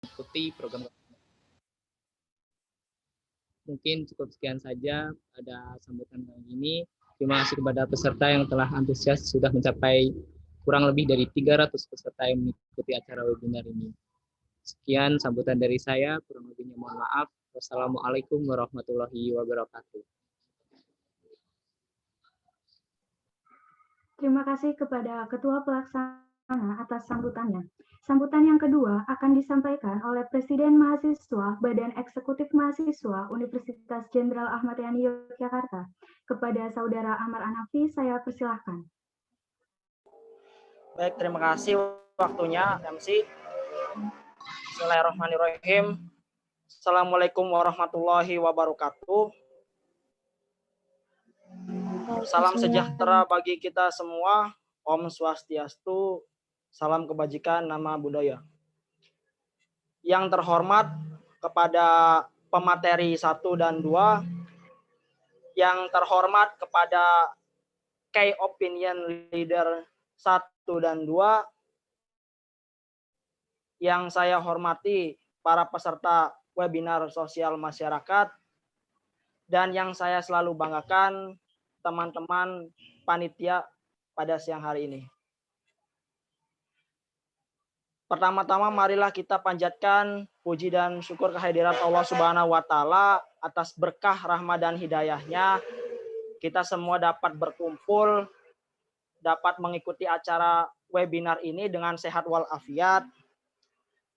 mengikuti program. Mungkin cukup sekian saja pada sambutan kali ini. Terima kasih kepada peserta yang telah antusias, sudah mencapai kurang lebih dari 300 peserta yang mengikuti acara webinar ini. Sekian sambutan dari saya, kurang lebihnya mohon maaf. Wassalamualaikum warahmatullahi wabarakatuh. Terima kasih kepada Ketua Pelaksana atas sambutannya. Sambutan yang kedua akan disampaikan oleh Presiden Mahasiswa Badan Eksekutif Mahasiswa Universitas Jenderal Ahmad Yani Yogyakarta. Kepada Saudara Amar Anafi, saya persilahkan. Baik, terima kasih waktunya MC. Bismillahirrahmanirrahim. Assalamualaikum warahmatullahi wabarakatuh. Salam sejahtera bagi kita semua. Om Swastiastu. Salam kebajikan, nama budaya. Yang terhormat kepada pemateri 1 dan 2. Yang terhormat kepada Key Opinion Leader 1 dan 2. Yang saya hormati para peserta webinar sosial masyarakat. Dan yang saya selalu banggakan teman-teman panitia pada siang hari ini. Pertama-tama marilah kita panjatkan puji dan syukur kehadirat Allah Subhanahu wa taala atas berkah rahmat dan hidayahnya. Kita semua dapat berkumpul, dapat mengikuti acara webinar ini dengan sehat walafiat.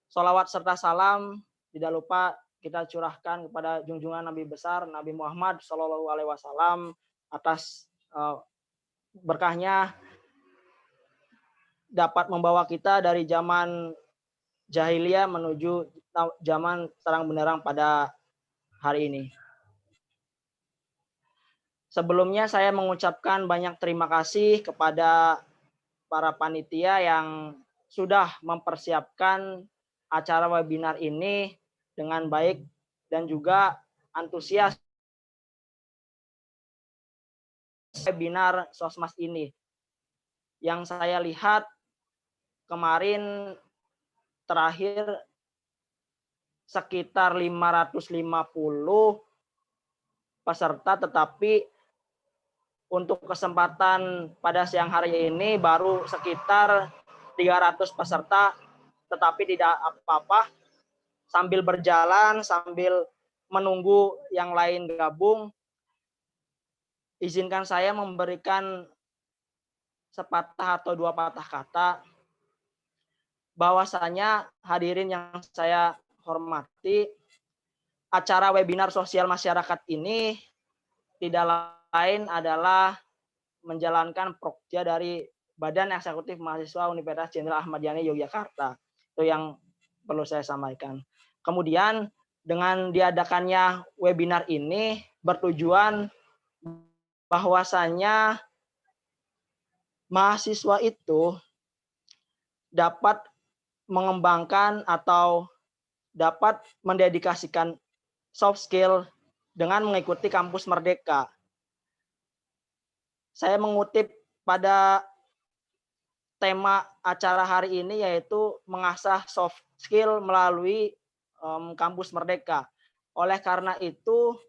Sholawat serta salam tidak lupa kita curahkan kepada junjungan Nabi besar Nabi Muhammad SAW atas berkahnya dapat membawa kita dari zaman jahiliyah menuju zaman terang benderang pada hari ini. Sebelumnya saya mengucapkan banyak terima kasih kepada para panitia yang sudah mempersiapkan acara webinar ini dengan baik dan juga antusias webinar Sosmas ini. Yang saya lihat kemarin terakhir sekitar 550 peserta, tetapi untuk kesempatan pada siang hari ini baru sekitar 300 peserta, tetapi tidak apa-apa. Sambil berjalan, sambil menunggu yang lain gabung, izinkan saya memberikan sepatah atau dua patah kata. Bahwasanya hadirin yang saya hormati, acara webinar sosial masyarakat ini tidak lain adalah menjalankan prokja dari Badan Eksekutif Mahasiswa Universitas Jenderal Ahmad Yani Yogyakarta. Itu yang perlu saya sampaikan. Kemudian dengan diadakannya webinar ini bertujuan bahwasanya mahasiswa itu dapat mengembangkan atau dapat mendedikasikan soft skill dengan mengikuti kampus Merdeka. Saya mengutip pada tema acara hari ini yaitu mengasah soft skill melalui kampus Merdeka. Oleh karena itu,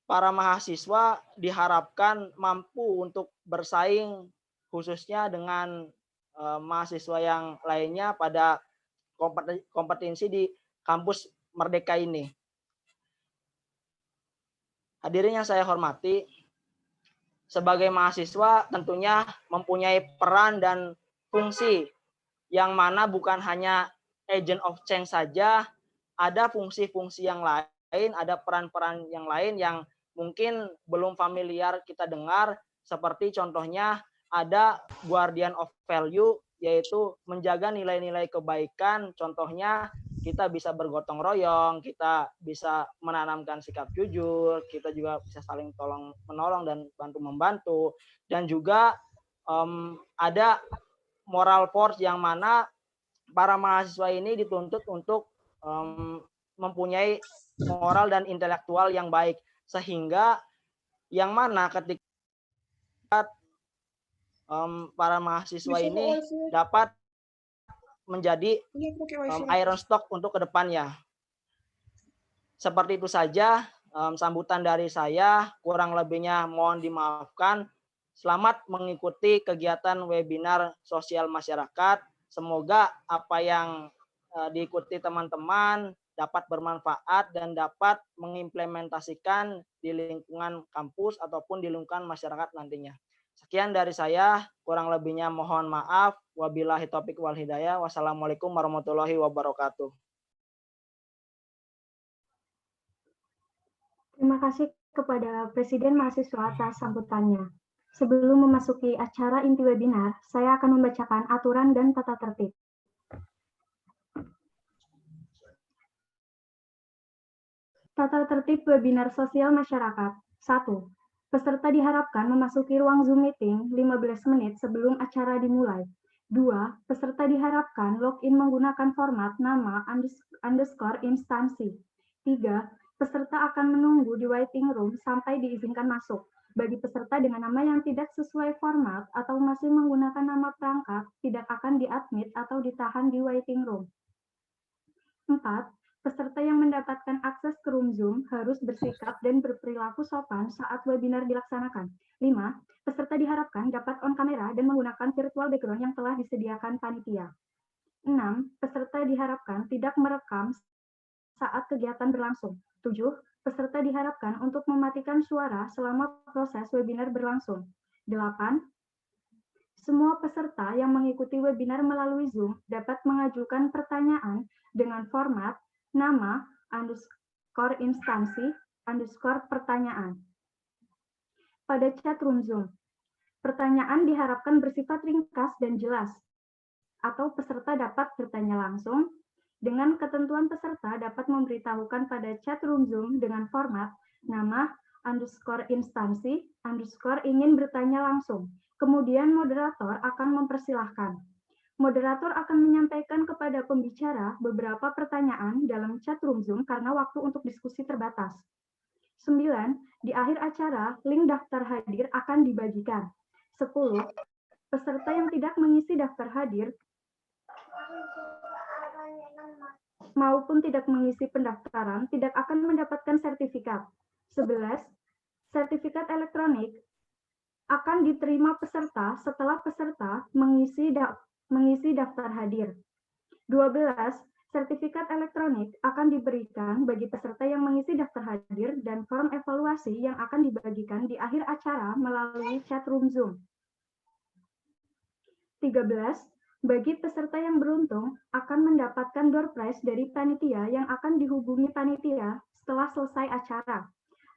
para mahasiswa diharapkan mampu untuk bersaing khususnya dengan mahasiswa yang lainnya pada kompetensi di kampus Merdeka ini. Hadirin yang saya hormati, sebagai mahasiswa tentunya mempunyai peran dan fungsi yang mana bukan hanya agent of change saja, ada fungsi-fungsi yang lain, ada peran-peran yang lain yang mungkin belum familiar kita dengar, seperti contohnya ada guardian of value, yaitu menjaga nilai-nilai kebaikan. Contohnya kita bisa bergotong royong, kita bisa menanamkan sikap jujur, kita juga bisa saling tolong menolong dan bantu membantu, dan juga ada moral force yang mana para mahasiswa ini dituntut untuk mempunyai moral dan intelektual yang baik, sehingga yang mana ketika para mahasiswa ini dapat menjadi iron stock untuk kedepannya. Seperti itu saja sambutan dari saya, kurang lebihnya mohon dimaafkan. Selamat mengikuti kegiatan webinar sosial masyarakat. Semoga apa yang diikuti teman-teman dapat bermanfaat dan dapat mengimplementasikan di lingkungan kampus ataupun di lingkungan masyarakat nantinya. Sekian dari saya, kurang lebihnya mohon maaf. Wabillahi taufiq wal hidayah. Wassalamualaikum warahmatullahi wabarakatuh. Terima kasih kepada Presiden Mahasiswa atas sambutannya. Sebelum memasuki acara inti webinar, saya akan membacakan aturan dan tata tertib. Tata tertib webinar sosial masyarakat. 1. Peserta diharapkan memasuki ruang Zoom meeting 15 menit sebelum acara dimulai. 2. Peserta diharapkan login menggunakan format nama underscore instansi. 3. Peserta akan menunggu di waiting room sampai diizinkan masuk. Bagi peserta dengan nama yang tidak sesuai format atau masih menggunakan nama perangkat, tidak akan diadmit atau ditahan di waiting room. 4. Peserta yang mendapatkan akses ke room Zoom harus bersikap dan berperilaku sopan saat webinar dilaksanakan. 5. Peserta diharapkan dapat on kamera dan menggunakan virtual background yang telah disediakan panitia. 6. Peserta diharapkan tidak merekam saat kegiatan berlangsung. 7. Peserta diharapkan untuk mematikan suara selama proses webinar berlangsung. 8. Semua peserta yang mengikuti webinar melalui Zoom dapat mengajukan pertanyaan dengan format nama underscore instansi underscore pertanyaan. Pada chat room Zoom, pertanyaan diharapkan bersifat ringkas dan jelas, atau peserta dapat bertanya langsung. Dengan ketentuan peserta dapat memberitahukan pada chat room Zoom dengan format nama underscore instansi underscore ingin bertanya langsung. Kemudian moderator akan mempersilahkan. Moderator akan menyampaikan kepada pembicara beberapa pertanyaan dalam chat room Zoom karena waktu untuk diskusi terbatas. 9. Di akhir acara, link daftar hadir akan dibagikan. 10. Peserta yang tidak mengisi daftar hadir maupun tidak mengisi pendaftaran tidak akan mendapatkan sertifikat. 11. Sertifikat elektronik akan diterima peserta setelah peserta mengisi daftar hadir. 12. Sertifikat elektronik akan diberikan bagi peserta yang mengisi daftar hadir dan form evaluasi yang akan dibagikan di akhir acara melalui chat room Zoom. 13. Bagi peserta yang beruntung akan mendapatkan door prize dari panitia yang akan dihubungi panitia setelah selesai acara.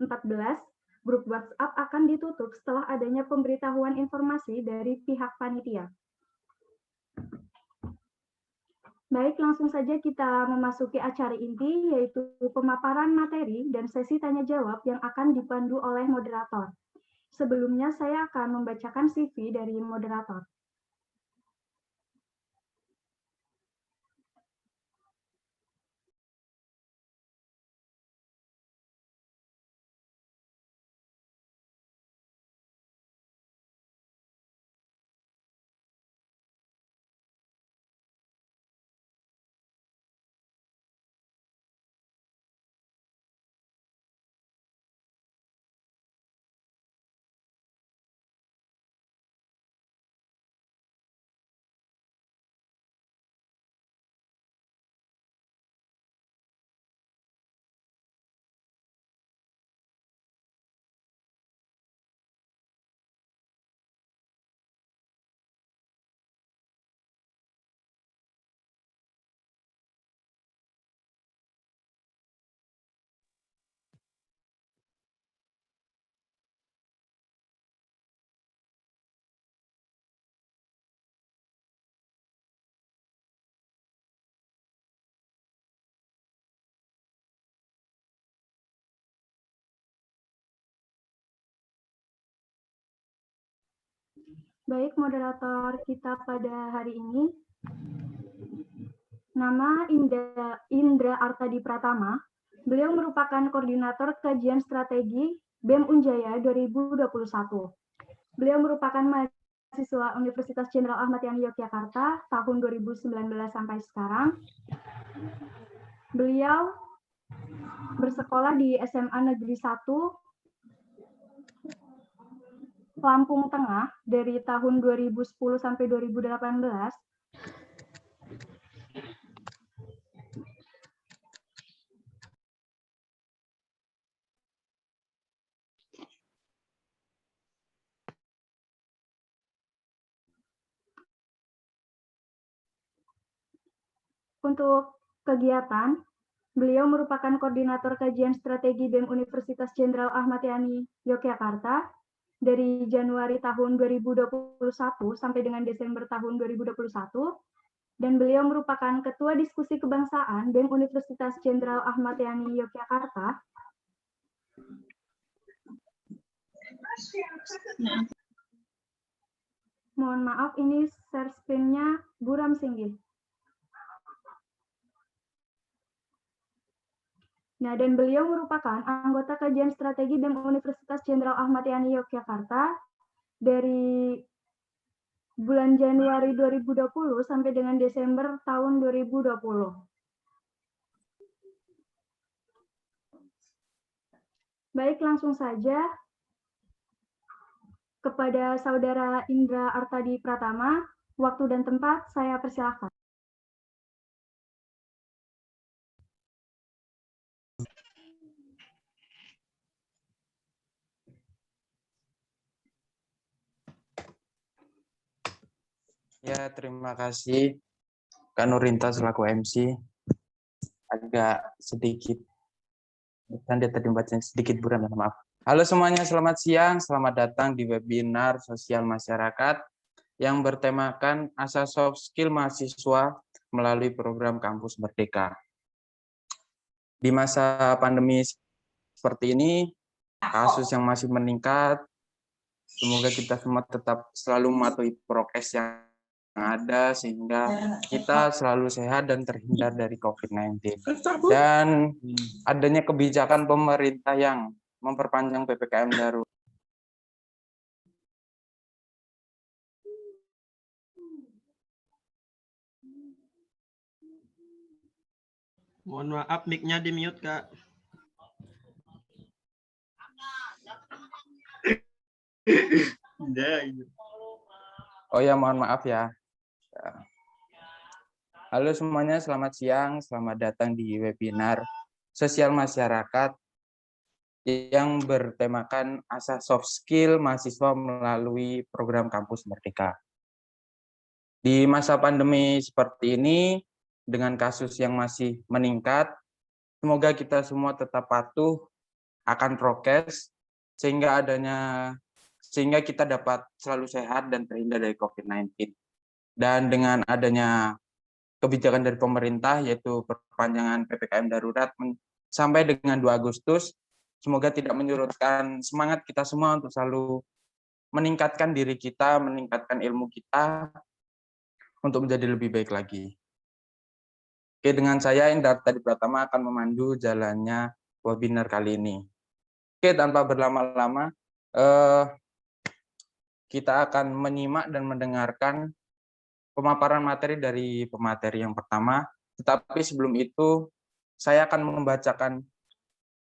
14. Grup WhatsApp akan ditutup setelah adanya pemberitahuan informasi dari pihak panitia. Baik, langsung saja kita memasuki acara inti, yaitu pemaparan materi dan sesi tanya-jawab yang akan dipandu oleh moderator. Sebelumnya, saya akan membacakan CV dari moderator. Baik, moderator kita pada hari ini, nama Indra Artadi Pratama. Beliau merupakan Koordinator Kajian Strategi BEM Unjaya 2021. Beliau merupakan mahasiswa Universitas Jenderal Ahmad Yani Yogyakarta tahun 2019 sampai sekarang. Beliau bersekolah di SMA Negeri 1 Lampung Tengah dari tahun 2010 sampai 2018. Untuk kegiatan, beliau merupakan koordinator kajian strategi BEM Universitas Jenderal Ahmad Yani Yogyakarta dari Januari tahun 2021 sampai dengan Desember tahun 2021, dan beliau merupakan Ketua Diskusi Kebangsaan BEM Universitas Jenderal Ahmad Yani Yogyakarta. Mohon maaf, ini share screen-nya buram singgih. Nah, dan beliau merupakan anggota kajian strategi BEM Universitas Jenderal Ahmad Yani Yogyakarta dari bulan Januari 2020 sampai dengan Desember tahun 2020. Baik, langsung saja kepada Saudara Indra Artadi Pratama, waktu dan tempat saya persilahkan. Ya, terima kasih Kak Nurinta selaku MC. Agak sedikit, kan dia tadi baca sedikit buram, ya, maaf. Halo semuanya, selamat siang. Selamat datang di webinar sosial masyarakat yang bertemakan asas soft skill mahasiswa melalui program Kampus Merdeka. Di masa pandemi seperti ini, kasus yang masih meningkat, semoga kita semua tetap selalu mematuhi prokes yang ada sehingga kita selalu sehat dan terhindar dari COVID-19. Dan adanya kebijakan pemerintah yang memperpanjang PPKM darurat. Mohon maaf, mic-nya di-mute, Kak. Oh ya, mohon maaf ya. Halo semuanya, selamat siang. Selamat datang di webinar sosial masyarakat yang bertemakan asas soft skill mahasiswa melalui program Kampus Merdeka. Di masa pandemi seperti ini, dengan kasus yang masih meningkat, semoga kita semua tetap patuh akan prokes sehingga kita dapat selalu sehat dan terhindar dari COVID-19. Dan dengan adanya kebijakan dari pemerintah yaitu perpanjangan PPKM darurat sampai dengan 2 Agustus, semoga tidak menyurutkan semangat kita semua untuk selalu meningkatkan diri kita, meningkatkan ilmu kita untuk menjadi lebih baik lagi. Oke, dengan saya Indra Artadi Pratama akan memandu jalannya webinar kali ini. Oke, tanpa berlama-lama, kita akan menyimak dan mendengarkan pemaparan materi dari pemateri yang pertama, tetapi sebelum itu saya akan membacakan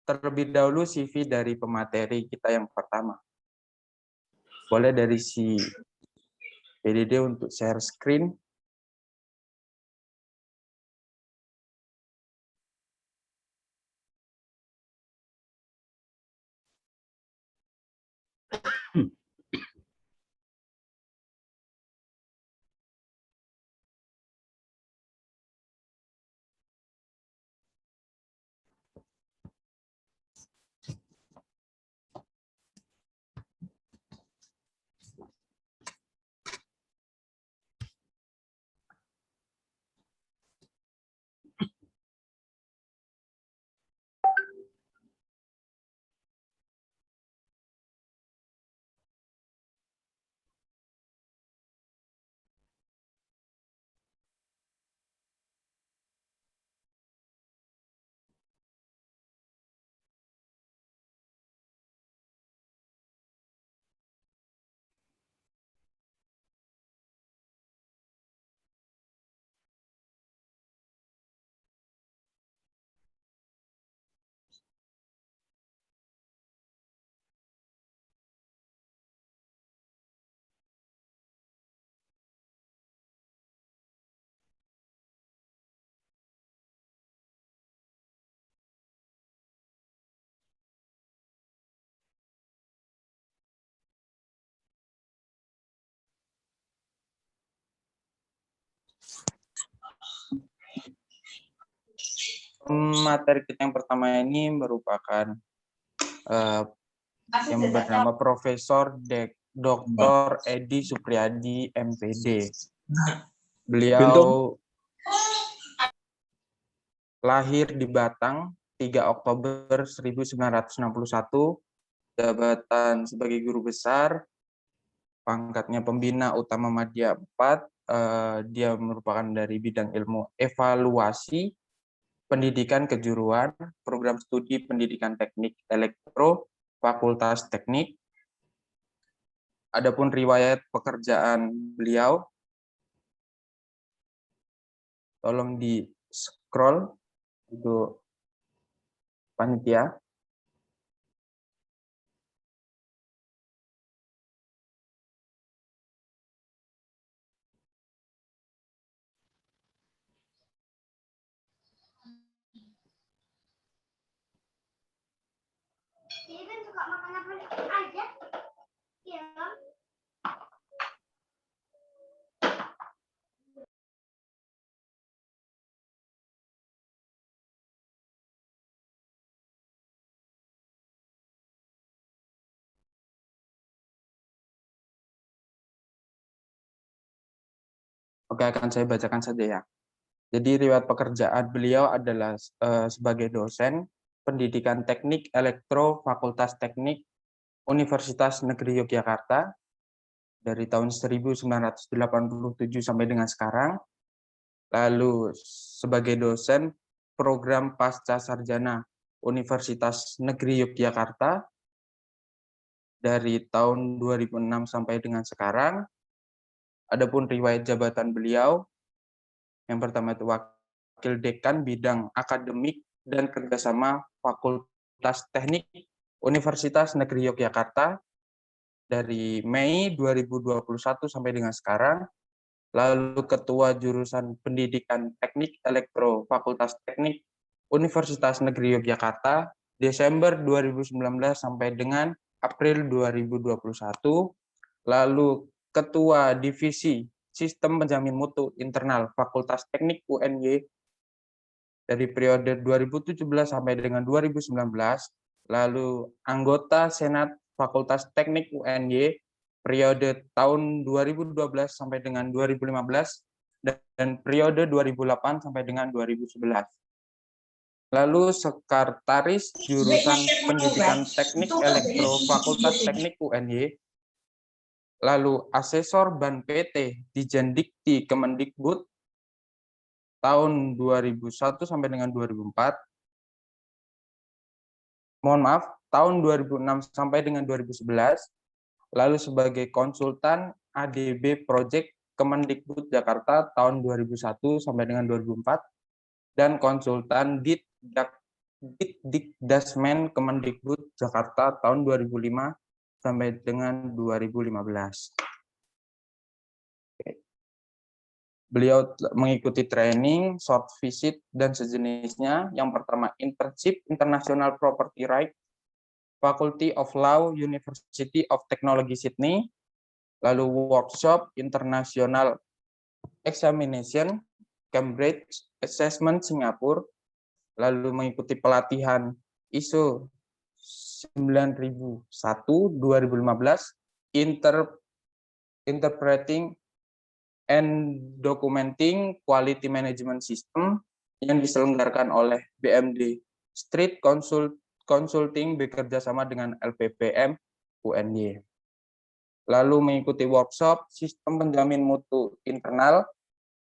terlebih dahulu CV dari pemateri kita yang pertama. Boleh dari si PDD untuk share screen. Materi kita yang pertama ini merupakan yang bernama Profesor Dr. Edi Supriyadi, MPD. Beliau lahir di Batang 3 Oktober 1961, jabatan sebagai guru besar, pangkatnya pembina utama Madya 4, dia merupakan dari bidang ilmu evaluasi, pendidikan kejuruan, program studi pendidikan teknik elektro, Fakultas Teknik. Adapun riwayat pekerjaan beliau, tolong di scroll untuk panitia. Oke, akan saya bacakan saja ya. Jadi riwayat pekerjaan beliau adalah sebagai dosen pendidikan teknik elektro Fakultas Teknik Universitas Negeri Yogyakarta dari tahun 1987 sampai dengan sekarang. Lalu sebagai dosen program pasca sarjana Universitas Negeri Yogyakarta dari tahun 2006 sampai dengan sekarang. Adapun riwayat jabatan beliau, yang pertama itu Wakil Dekan Bidang Akademik dan Kerjasama Fakultas Teknik Universitas Negeri Yogyakarta dari Mei 2021 sampai dengan sekarang. Lalu Ketua Jurusan Pendidikan Teknik Elektro Fakultas Teknik Universitas Negeri Yogyakarta Desember 2019 sampai dengan April 2021. Lalu Ketua Divisi Sistem Penjamin Mutu Internal Fakultas Teknik UNY dari periode 2017 sampai dengan 2019, lalu anggota Senat Fakultas Teknik UNY periode tahun 2012 sampai dengan 2015 dan periode 2008 sampai dengan 2011. Lalu Sekretaris Jurusan Pendidikan Teknik Elektro Fakultas Teknik UNY, lalu Asesor Ban PT di Jendikti Kemendikbud tahun 2001 sampai dengan 2004. Mohon maaf, tahun 2006 sampai dengan 2011. Lalu sebagai konsultan ADB Project Kemendikbud Jakarta tahun 2001 sampai dengan 2004 dan konsultan Ditdikdasmen Kemendikbud Jakarta tahun 2005 sampai dengan 2015. Beliau mengikuti training, short visit, dan sejenisnya. Yang pertama, Internship International Property Right, Faculty of Law, University of Technology Sydney. Lalu workshop International Examination, Cambridge Assessment, Singapura. Lalu mengikuti pelatihan ISO 9001 2015, Interpreting and Documenting Quality Management System yang diselenggarakan oleh BMD Street Consulting bekerja sama dengan LPPM UNY. Lalu mengikuti workshop Sistem Penjamin Mutu Internal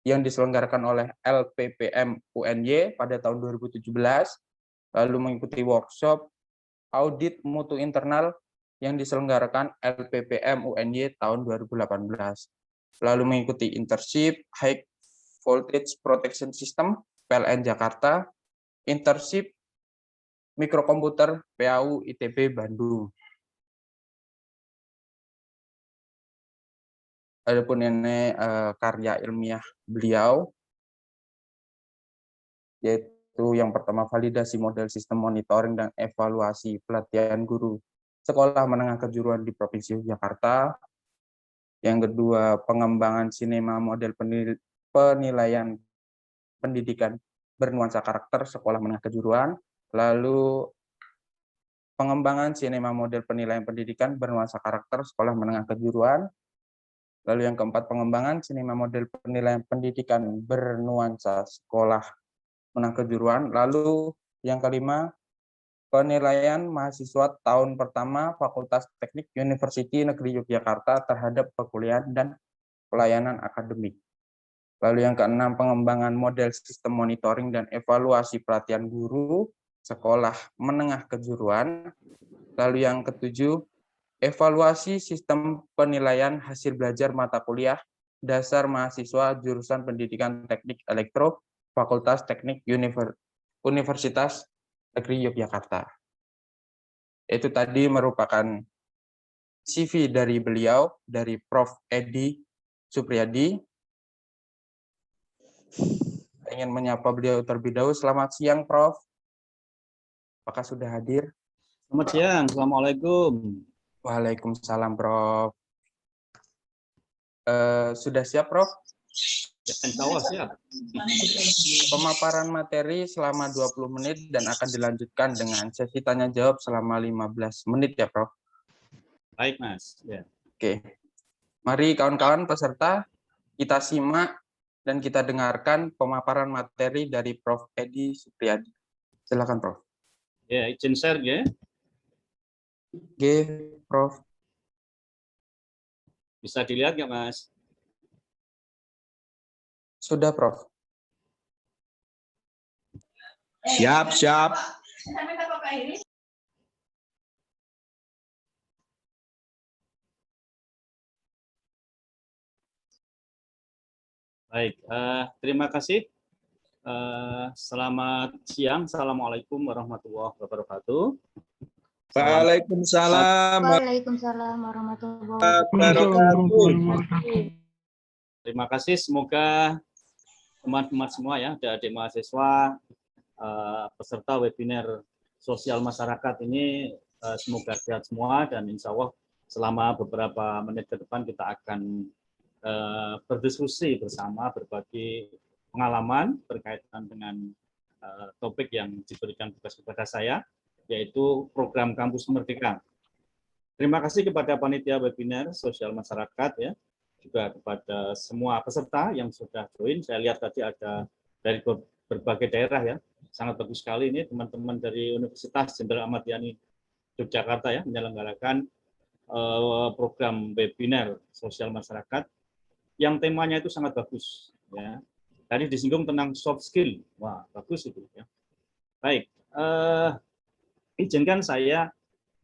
yang diselenggarakan oleh LPPM UNY pada tahun 2017. Lalu mengikuti workshop Audit Mutu Internal yang diselenggarakan LPPM UNY tahun 2018. Lalu mengikuti internship High Voltage Protection System PLN Jakarta, internship Mikrokomputer PAU ITB Bandung. Adapun ini karya ilmiah beliau, yaitu yang pertama validasi model sistem monitoring dan evaluasi pelatihan guru sekolah menengah kejuruan di Provinsi Jakarta. Yang kedua, pengembangan sinema model penilaian pendidikan bernuansa karakter sekolah menengah kejuruan, lalu pengembangan sinema model penilaian pendidikan bernuansa karakter sekolah menengah kejuruan, lalu yang keempat pengembangan sinema model penilaian pendidikan bernuansa sekolah menengah kejuruan, lalu yang kelima penilaian mahasiswa tahun pertama Fakultas Teknik University Negeri Yogyakarta terhadap perkuliahan dan pelayanan akademik. Lalu yang keenam, pengembangan model sistem monitoring dan evaluasi pelatihan guru sekolah menengah kejuruan. Lalu yang ketujuh, evaluasi sistem penilaian hasil belajar mata kuliah dasar mahasiswa jurusan pendidikan teknik elektro Fakultas Teknik Universitas Negeri Yogyakarta. Itu tadi merupakan CV dari beliau, dari Prof. Edi Supriyadi. Ingin menyapa beliau terlebih dahulu. Selamat siang, Prof. Apakah sudah hadir? Selamat siang, Assalamualaikum. Waalaikumsalam, Prof. Sudah siap, Prof? Ya, insya Allah siap. Pemaparan materi selama 20 menit dan akan dilanjutkan dengan sesi tanya jawab selama 15 menit ya, Prof. Baik, Mas. Ya. Oke. Mari kawan-kawan peserta kita simak dan kita dengarkan pemaparan materi dari Prof. Edi Supriyadi. Silakan, Prof. Ya, izin share ya. Oke, Prof. Bisa dilihat nggak, Mas? Sudah, Prof. Siap, siap. Baik, terima kasih. Selamat siang, Assalamualaikum warahmatullahi wabarakatuh. Waalaikumsalam Waalaikumsalam warahmatullahi wabarakatuh. Terima kasih, semoga teman-teman semua ya, adik-adik mahasiswa, peserta webinar sosial masyarakat ini semoga sehat semua dan insya Allah selama beberapa menit ke depan kita akan berdiskusi bersama berbagi pengalaman berkaitan dengan topik yang diberikan tugas kepada saya, yaitu program Kampus Merdeka. Terima kasih kepada panitia webinar sosial masyarakat ya, juga kepada semua peserta yang sudah join. Saya lihat tadi ada dari berbagai daerah ya, sangat bagus sekali ini teman-teman dari Universitas Jenderal Ahmad Yani Yogyakarta ya menyelenggarakan program webinar sosial masyarakat yang temanya itu sangat bagus ya. Tadi disinggung tentang soft skill, wah bagus itu ya. Baik, izinkan saya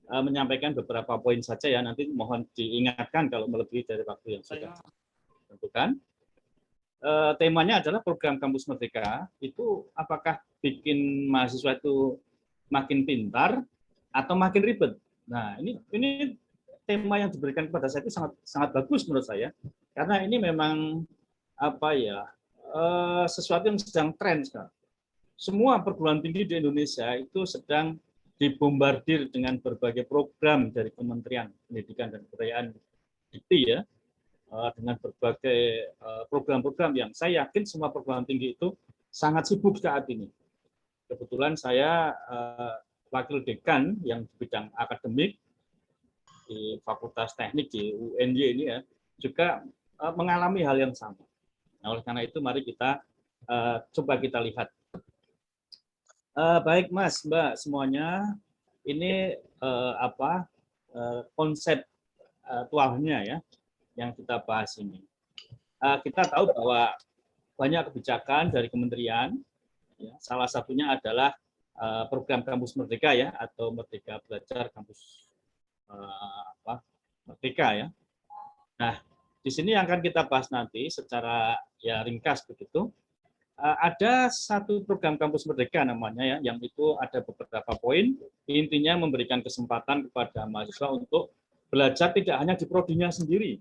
menyampaikan beberapa poin saja ya, nanti mohon diingatkan kalau melebihi dari waktu yang sudah ditentukan. Temanya adalah program Kampus Merdeka, itu apakah bikin mahasiswa itu makin pintar atau makin ribet? Nah, ini tema yang diberikan kepada saya itu sangat bagus menurut saya, karena ini memang apa ya, sesuatu yang sedang tren sekarang. Semua perguruan tinggi di Indonesia itu sedang dibombardir dengan berbagai program dari Kementerian Pendidikan dan Kebudayaan Dikti ya, dengan berbagai program-program yang saya yakin semua perguruan tinggi itu sangat sibuk saat ini. Kebetulan saya wakil dekan yang di bidang akademik di Fakultas Teknik di UNY ini ya, juga mengalami hal yang sama. Nah, oleh karena itu mari kita coba kita lihat. Baik Mas, Mbak semuanya, ini konseptualnya ya yang kita bahas ini. Kita tahu bahwa banyak kebijakan dari kementerian, ya, salah satunya adalah program Kampus Merdeka ya, atau Merdeka Belajar Kampus Merdeka ya. Nah, di sini yang akan kita bahas nanti secara ya ringkas begitu. Ada satu program Kampus Merdeka namanya ya, yang itu ada beberapa poin, intinya memberikan kesempatan kepada mahasiswa untuk belajar tidak hanya di prodinya sendiri,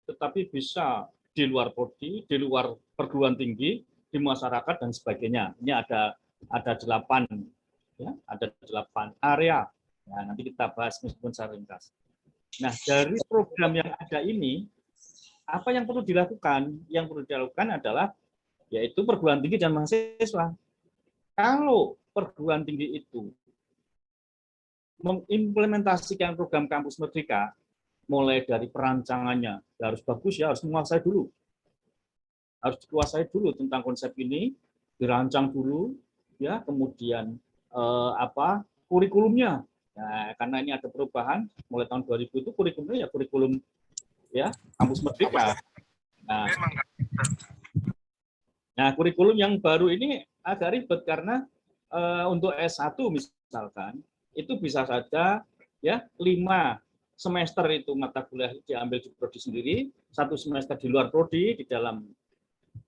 tetapi bisa di luar prodi, di luar perguruan tinggi, di masyarakat dan sebagainya. Ini ada 8 ya, ada 8 area. Nah, nanti kita bahas meskipun secara ringkas. Nah, dari program yang ada ini, apa yang perlu dilakukan? Yang perlu dilakukan adalah yaitu perguruan tinggi dan mahasiswa. Kalau perguruan tinggi itu mengimplementasikan program kampus merdeka, mulai dari perancangannya harus bagus ya, harus menguasai dulu. Harus dikuasai dulu tentang konsep ini, dirancang dulu, ya, kemudian kurikulumnya. Nah, karena ini ada perubahan mulai tahun 2000 itu kurikulumnya ya kurikulum ya kampus merdeka. Nah, kurikulum yang baru ini agak ribet karena untuk S1 misalkan itu bisa saja ya 5 semester itu mata kuliah diambil di prodi sendiri, 1 semester di luar prodi di dalam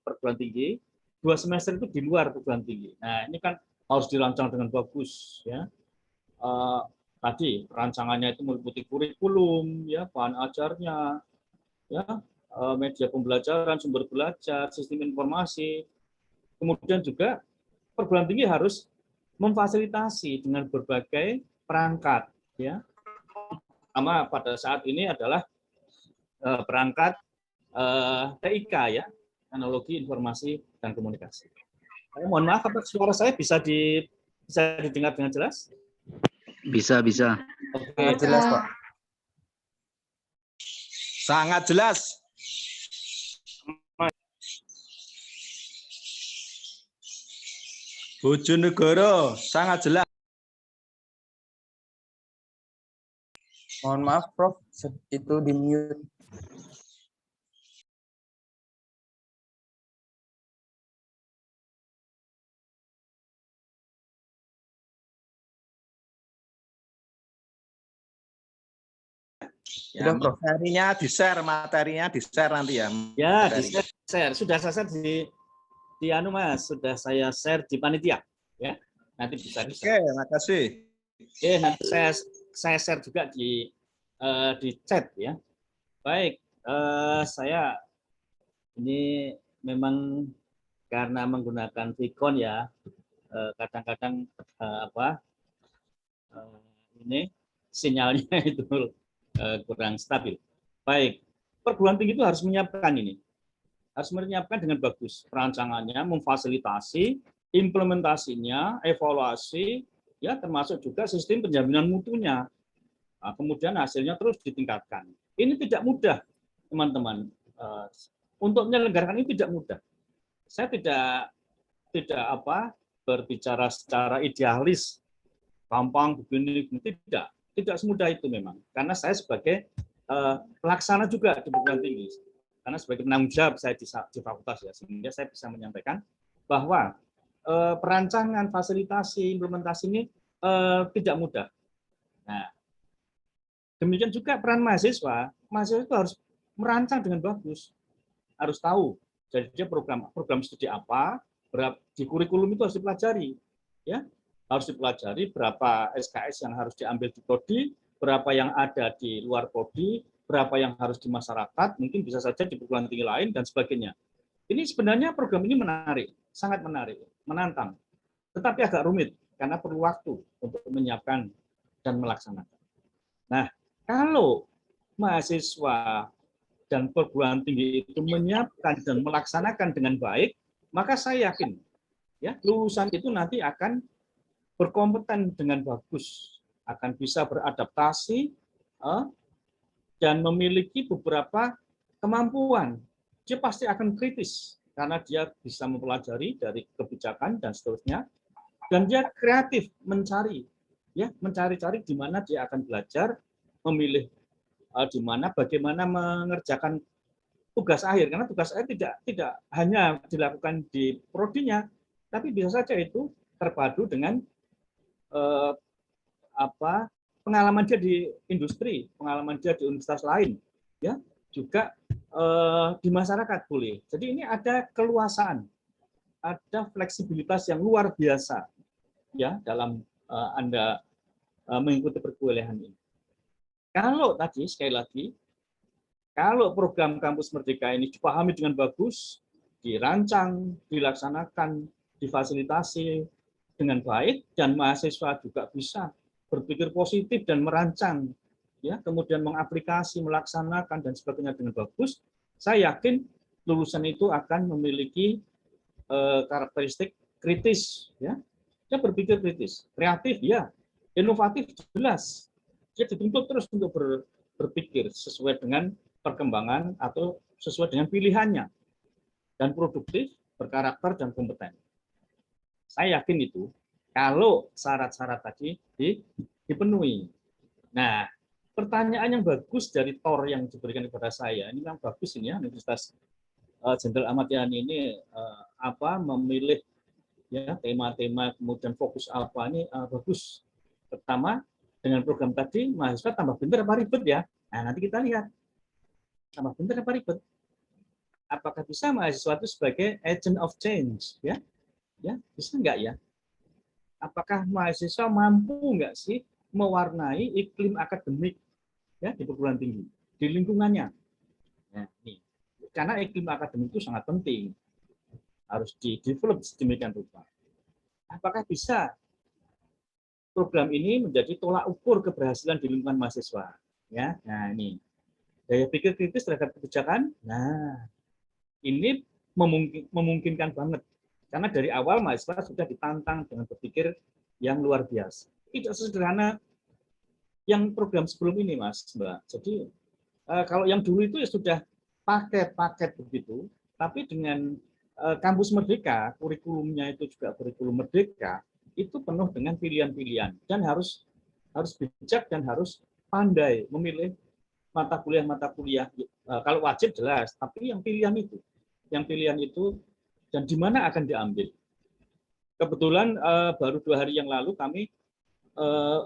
perguruan tinggi, 2 semester itu di luar perguruan tinggi. Nah, ini kan harus dirancang dengan bagus ya. Tadi rancangannya itu meliputi kurikulum, ya, bahan ajarnya, ya, media pembelajaran, sumber belajar, sistem informasi. Kemudian juga perguruan tinggi harus memfasilitasi dengan berbagai perangkat, ya. Sama pada saat ini adalah perangkat TIK, ya, teknologi informasi dan komunikasi. Mohon maaf, apa suara saya bisa didengar dengan jelas? Bisa. Oke, Jelas kok. Sangat jelas. Bojonegoro sangat jelas. Mohon maaf, Prof. Itu di mute. Ya, Sudah, Prof. materinya di-share nanti ya. Ya, di-share. Sudah saya share di anu Mas, sudah saya share di panitia, ya. Nanti bisa. Oke, makasih. Oke, nanti saya share juga di chat ya. Baik, saya ini memang karena menggunakan Vicon ya, kadang-kadang ini sinyalnya itu kurang stabil. Baik, perguruan tinggi itu harus menyiapkan ini. Harus menyiapkan dengan bagus perancangannya, memfasilitasi, implementasinya, evaluasi, ya termasuk juga sistem penjaminan mutunya. Nah, kemudian hasilnya terus ditingkatkan. Ini tidak mudah, teman-teman. Untuk menyelenggarakan ini tidak mudah. Saya tidak berbicara secara idealis, gampang begini, tidak semudah itu memang. Karena saya sebagai pelaksana juga di perguruan tinggi, karena sebagai penanggung jawab saya di fakultas ya, sehingga saya bisa menyampaikan bahwa perancangan, fasilitasi, implementasi ini tidak mudah. Nah, demikian juga peran mahasiswa itu harus merancang dengan bagus, harus tahu. Jadi dia program studi apa, di kurikulum itu harus dipelajari, ya, harus dipelajari berapa SKS yang harus diambil di prodi, berapa yang ada di luar prodi, berapa yang harus di masyarakat, mungkin bisa saja di perguruan tinggi lain dan sebagainya. Ini sebenarnya program ini menarik, sangat menarik, menantang, tetapi agak rumit karena perlu waktu untuk menyiapkan dan melaksanakan. Nah, kalau mahasiswa dan perguruan tinggi itu menyiapkan dan melaksanakan dengan baik, maka saya yakin ya lulusan itu nanti akan berkompeten dengan bagus, akan bisa beradaptasi dan memiliki beberapa kemampuan. Dia pasti akan kritis karena dia bisa mempelajari dari kebijakan dan seterusnya, dan dia kreatif mencari di mana dia akan belajar, memilih di mana bagaimana mengerjakan tugas akhir, karena tugas akhir tidak hanya dilakukan di prodinya, tapi bisa saja itu terpadu dengan pengalaman dia di industri, pengalaman dia di universitas lain, ya, juga di masyarakat boleh. Jadi ini ada keluasaan, ada fleksibilitas yang luar biasa, ya, dalam Anda mengikuti perkuliahan ini. Kalau tadi sekali lagi, kalau program Kampus Merdeka ini dipahami dengan bagus, dirancang, dilaksanakan, difasilitasi dengan baik, dan mahasiswa juga bisa berpikir positif dan merancang, ya, kemudian mengaplikasi, melaksanakan dan sebagainya dengan bagus, saya yakin lulusan itu akan memiliki karakteristik kritis, ya. Dia berpikir kritis, kreatif, ya, inovatif, jelas. Dia dituntut terus untuk berpikir sesuai dengan perkembangan atau sesuai dengan pilihannya, dan produktif, berkarakter, dan kompeten. Saya yakin itu kalau syarat-syarat tadi dipenuhi. Nah, pertanyaan yang bagus dari TOR yang diberikan kepada saya, ini yang bagus ini ya, Universitas Jenderal Ahmad Yani ini memilih ya tema-tema, kemudian fokus apa, ini bagus. Pertama, dengan program tadi mahasiswa tambah pintar apa ribet ya? Nah, nanti kita lihat tambah pintar apa ribet. Apakah bisa mahasiswa itu sebagai agent of change, ya? Ya, bisa nggak ya? Apakah mahasiswa mampu nggak sih mewarnai iklim akademik ya di perguruan tinggi, di lingkungannya? Nah, ini. Karena iklim akademik itu sangat penting, harus di-develop sedemikian rupa. Apakah bisa program ini menjadi tolak ukur keberhasilan di lingkungan mahasiswa? Ya, nah ini daya pikir kritis terhadap kebijakan. Nah, ini memungkinkan banget. Karena dari awal mahasiswa sudah ditantang dengan berpikir yang luar biasa. Tidak sesederhana yang program sebelum ini, Mas, Mbak. Jadi kalau yang dulu itu ya sudah paket-paket begitu, tapi dengan kampus Merdeka, kurikulumnya itu juga kurikulum Merdeka, itu penuh dengan pilihan-pilihan dan harus bijak dan harus pandai memilih mata kuliah. Kalau wajib jelas, tapi yang pilihan itu dan di mana akan diambil. Kebetulan baru 2 hari yang lalu kami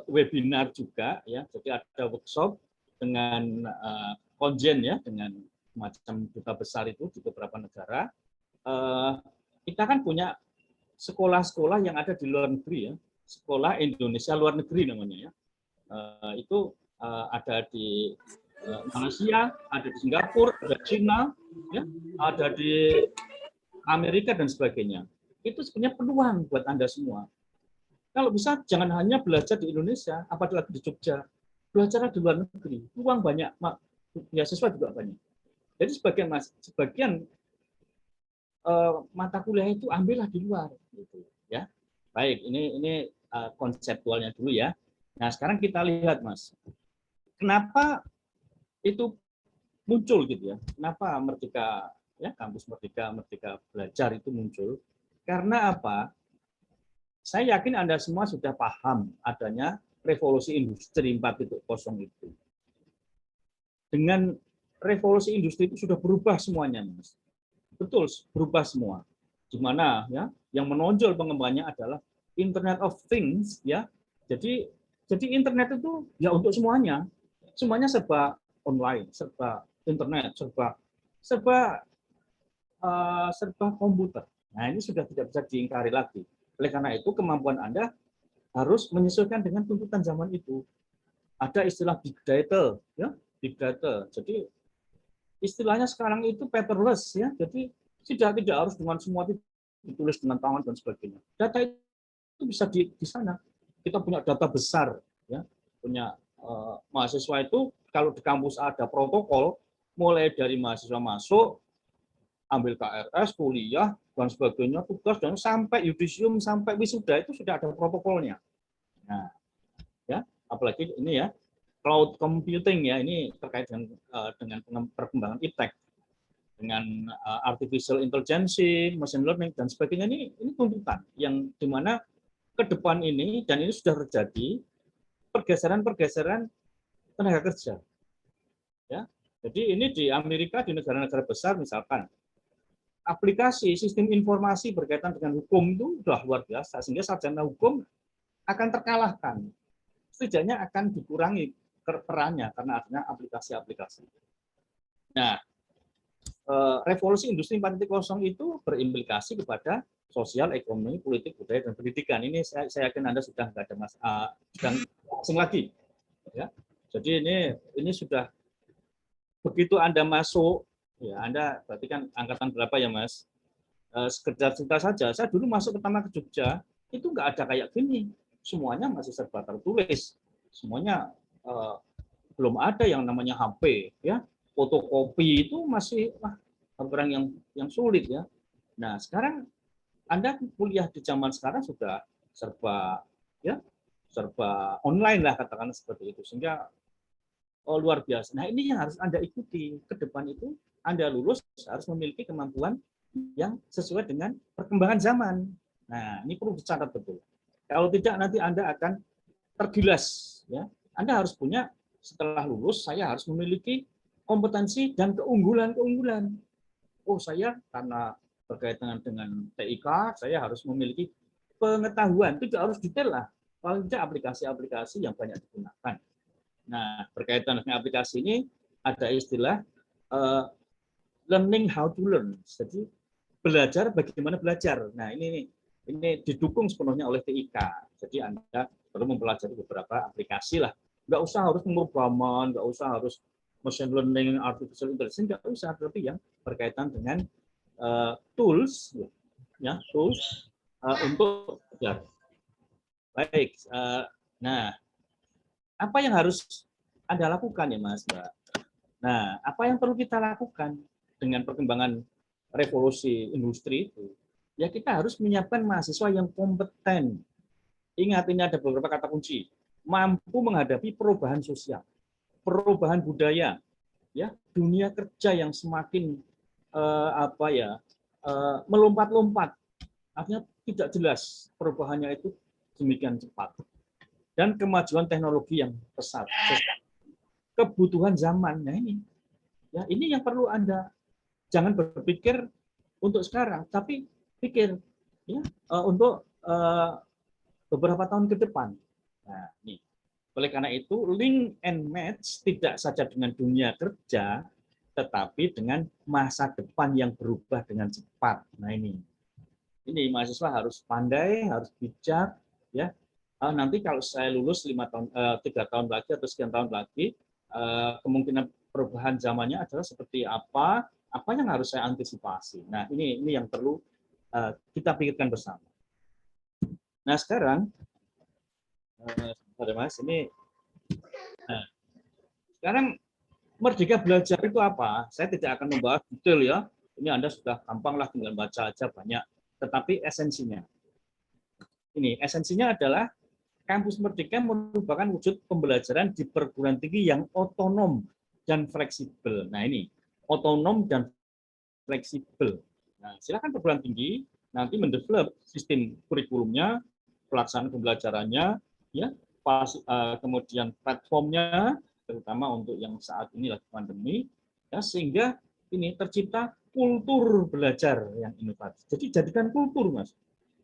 webinar juga, ya, jadi ada workshop dengan konjen ya, dengan macam duta besar itu di beberapa negara. Kita kan punya sekolah-sekolah yang ada di luar negeri ya, sekolah Indonesia luar negeri namanya ya. Itu ada di Malaysia, ada di Singapura, ada di China, ya, ada di Amerika dan sebagainya. Itu sebenarnya peluang buat Anda semua. Kalau bisa jangan hanya belajar di Indonesia, apalagi di Jogja, belajar di luar negeri. Peluang banyak, beasiswa juga banyak. Jadi sebagian mata kuliah itu ambillah di luar, gitu ya. Baik, ini konseptualnya dulu ya. Nah, sekarang kita lihat, Mas, kenapa itu muncul gitu ya? Kenapa Merdeka ya, kampus Merdeka Belajar itu muncul? Karena apa? Saya yakin Anda semua sudah paham adanya revolusi industri 4.0 itu. Dengan revolusi industri itu sudah berubah semuanya, Mas. Betul, berubah semua. Di mana ya yang menonjol pengembangannya adalah Internet of Things ya. Jadi internet itu ya untuk semuanya. Semuanya serba online, serba internet, serba komputer. Nah, ini sudah tidak bisa diingkari lagi. Oleh karena itu kemampuan Anda harus menyesuaikan dengan tuntutan zaman itu. Ada istilah big data ya, big data. Jadi istilahnya sekarang itu paperless ya. Jadi tidak harus dengan semua ditulis dengan tangan dan sebagainya. Data itu bisa di sana. Kita punya data besar ya. Punya mahasiswa itu kalau di kampus ada protokol mulai dari mahasiswa masuk, ambil KRS, kuliah dan sebagainya, tugas dan sampai yudisium sampai wisuda itu sudah ada protokolnya. Nah, ya, apalagi ini ya cloud computing ya, ini terkait dengan perkembangan iptek, dengan artificial intelligence, machine learning dan sebagainya. Ini tuntutan yang dimana ke depan ini dan ini sudah terjadi pergeseran tenaga kerja. Ya, jadi ini di Amerika, di negara-negara besar misalkan aplikasi sistem informasi berkaitan dengan hukum itu sudah luar biasa sehingga sarjana hukum akan terkalahkan. Setidaknya akan dikurangi perannya karena adanya aplikasi-aplikasi. Nah, revolusi industri 4.0 itu berimplikasi kepada sosial, ekonomi, politik, budaya, dan pendidikan. Ini saya yakin Anda sudah nggak ada sedang asing lagi. Ya. Jadi ini sudah begitu Anda masuk, ya Anda berarti kan angkatan berapa ya Mas? Sekedar cerita saja, saya dulu masuk pertama ke Jogja, itu nggak ada kayak gini. Semuanya masih serba tertulis. Semuanya belum ada yang namanya HP, ya. Fotokopi itu masih barang yang sulit ya. Nah, sekarang Anda kuliah di zaman sekarang sudah serba online lah, katakan seperti itu, sehingga luar biasa. Nah, ini yang harus Anda ikuti ke depan. Itu Anda lulus harus memiliki kemampuan yang sesuai dengan perkembangan zaman. Nah, ini perlu dicatat betul. Kalau tidak nanti Anda akan tergilas, ya. Anda harus punya, setelah lulus saya harus memiliki kompetensi dan keunggulan-keunggulan. Oh, saya karena berkaitan dengan TIK, saya harus memiliki pengetahuan. Itu harus detail lah. Paling tidak aplikasi-aplikasi yang banyak digunakan. Nah, berkaitan dengan aplikasi ini ada istilah learning how to learn. Jadi belajar bagaimana belajar. Nah, ini didukung sepenuhnya oleh TIK. Jadi Anda perlu mempelajari beberapa aplikasi lah. Nggak usah harus pemrograman, nggak usah harus machine learning, artificial intelligence, nggak usah. Tapi yang berkaitan dengan tools, ya tools untuk belajar. Baik. Nah, apa yang harus Anda lakukan ya Mas, Mbak? Nah, apa yang perlu kita lakukan dengan perkembangan revolusi industri itu? Ya, kita harus menyiapkan mahasiswa yang kompeten. Ingat, ini ada beberapa kata kunci. Mampu menghadapi perubahan sosial, perubahan budaya, ya, dunia kerja yang semakin melompat-lompat. Artinya tidak jelas perubahannya itu demikian cepat. Dan kemajuan teknologi yang pesat, kebutuhan zaman. Nah, ini yang perlu Anda jangan berpikir untuk sekarang, tapi pikir ya untuk beberapa tahun ke depan. Nah, ini. Oleh karena itu, link and match tidak saja dengan dunia kerja, tetapi dengan masa depan yang berubah dengan cepat. Nah, ini mahasiswa harus pandai, harus bijak, ya. Nanti kalau saya lulus 3 tahun lagi atau sekian tahun lagi, kemungkinan perubahan zamannya adalah seperti apa yang harus saya antisipasi. Nah, ini yang perlu kita pikirkan bersama. Nah, sekarang, Mas, sekarang Merdeka Belajar itu apa? Saya tidak akan membahas detail ya. Ini Anda sudah gampang lah, tinggal baca aja banyak. Tetapi esensinya, esensinya adalah Kampus Merdeka merupakan wujud pembelajaran di perguruan tinggi yang otonom dan fleksibel. Nah, ini otonom dan fleksibel. Nah, silakan perguruan tinggi nanti mendevelop sistem kurikulumnya, pelaksanaan pembelajarannya, ya, kemudian platformnya, terutama untuk yang saat ini lagi pandemi, ya, sehingga ini tercipta kultur belajar yang inovatif. Jadi jadikan kultur, Mas.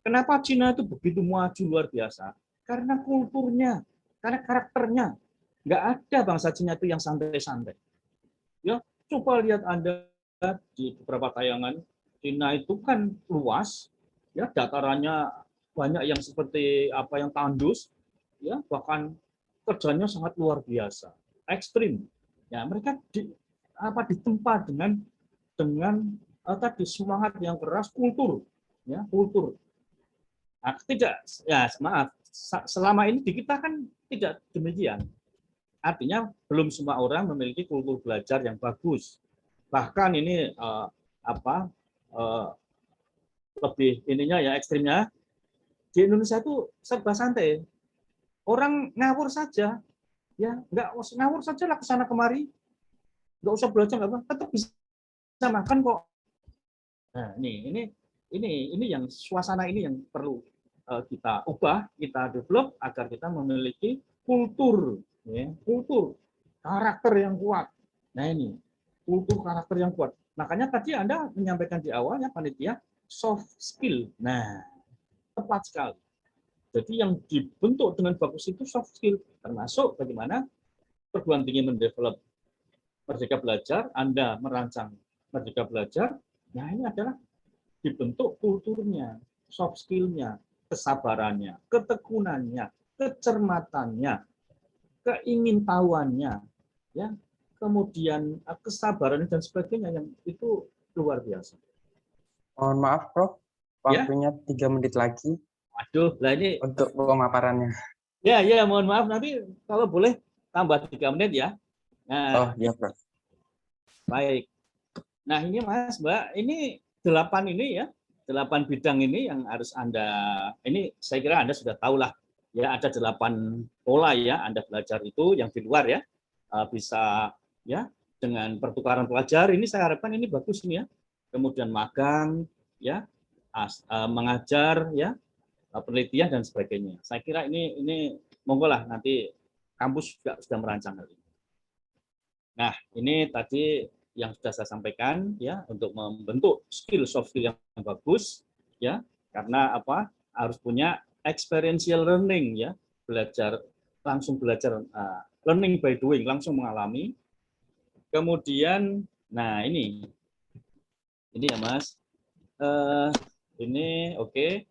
Kenapa Cina itu begitu maju luar biasa? Karena kulturnya, karena karakternya. Nggak ada bangsa Cina itu yang santai-santai. Ya, coba lihat Anda di beberapa tayangan, Cina itu kan luas, ya, datarannya banyak yang seperti yang tandus, ya, bahkan kerjanya sangat luar biasa, ekstrim. Ya, mereka ditempa dengan tadi semangat yang keras, kultur, ya, kultur. Nah, tidak, ya maaf, selama ini di kita kan tidak demikian. Artinya belum semua orang memiliki kultur belajar yang bagus. Bahkan ini lebih ekstrimnya di Indonesia itu serba santai. Orang ngawur saja, ya nggak ngawur saja lah ke sana kemari, nggak usah belajar tetap bisa makan kok. Nah, ini yang suasana ini yang perlu kita ubah, kita develop agar kita memiliki kultur, ya, kultur karakter yang kuat. Nah, ini kultur karakter yang kuat. Makanya tadi Anda menyampaikan di awalnya panitia soft skill. Nah, tepat sekali. Jadi yang dibentuk dengan bagus itu soft skill, termasuk bagaimana perguruan tinggi mendevelop Merdeka Belajar, Anda merancang Merdeka Belajar. Nah, ini adalah dibentuk kulturnya, soft skill-nya, kesabarannya, ketekunannya, kecermatannya, keingintahuannya, ya, kemudian kesabaran dan sebagainya yang itu luar biasa. Mohon maaf, Prof. Waktunya 3 menit lagi. Waduh, lah ini untuk pemaparannya. Ya, mohon maaf, nanti kalau boleh tambah 3 menit ya. Nah, iya, Prof. Baik. Nah, ini Mas, Mbak, ini 8 ini ya, 8 bidang ini yang harus Anda, ini saya kira Anda sudah tahu lah, ya ada 8 pola ya Anda belajar itu yang di luar ya, bisa ya dengan pertukaran pelajar, ini saya harapkan ini bagus ini ya, kemudian magang ya, mengajar ya, penelitian dan sebagainya. Saya kira ini monggo lah nanti kampus juga sudah merancang hal ini. Nah, ini tadi yang sudah saya sampaikan ya untuk membentuk soft skill yang bagus ya, karena apa? Harus punya experiential learning ya, langsung belajar learning by doing, langsung mengalami. Kemudian nah ini ya Mas. Ini oke.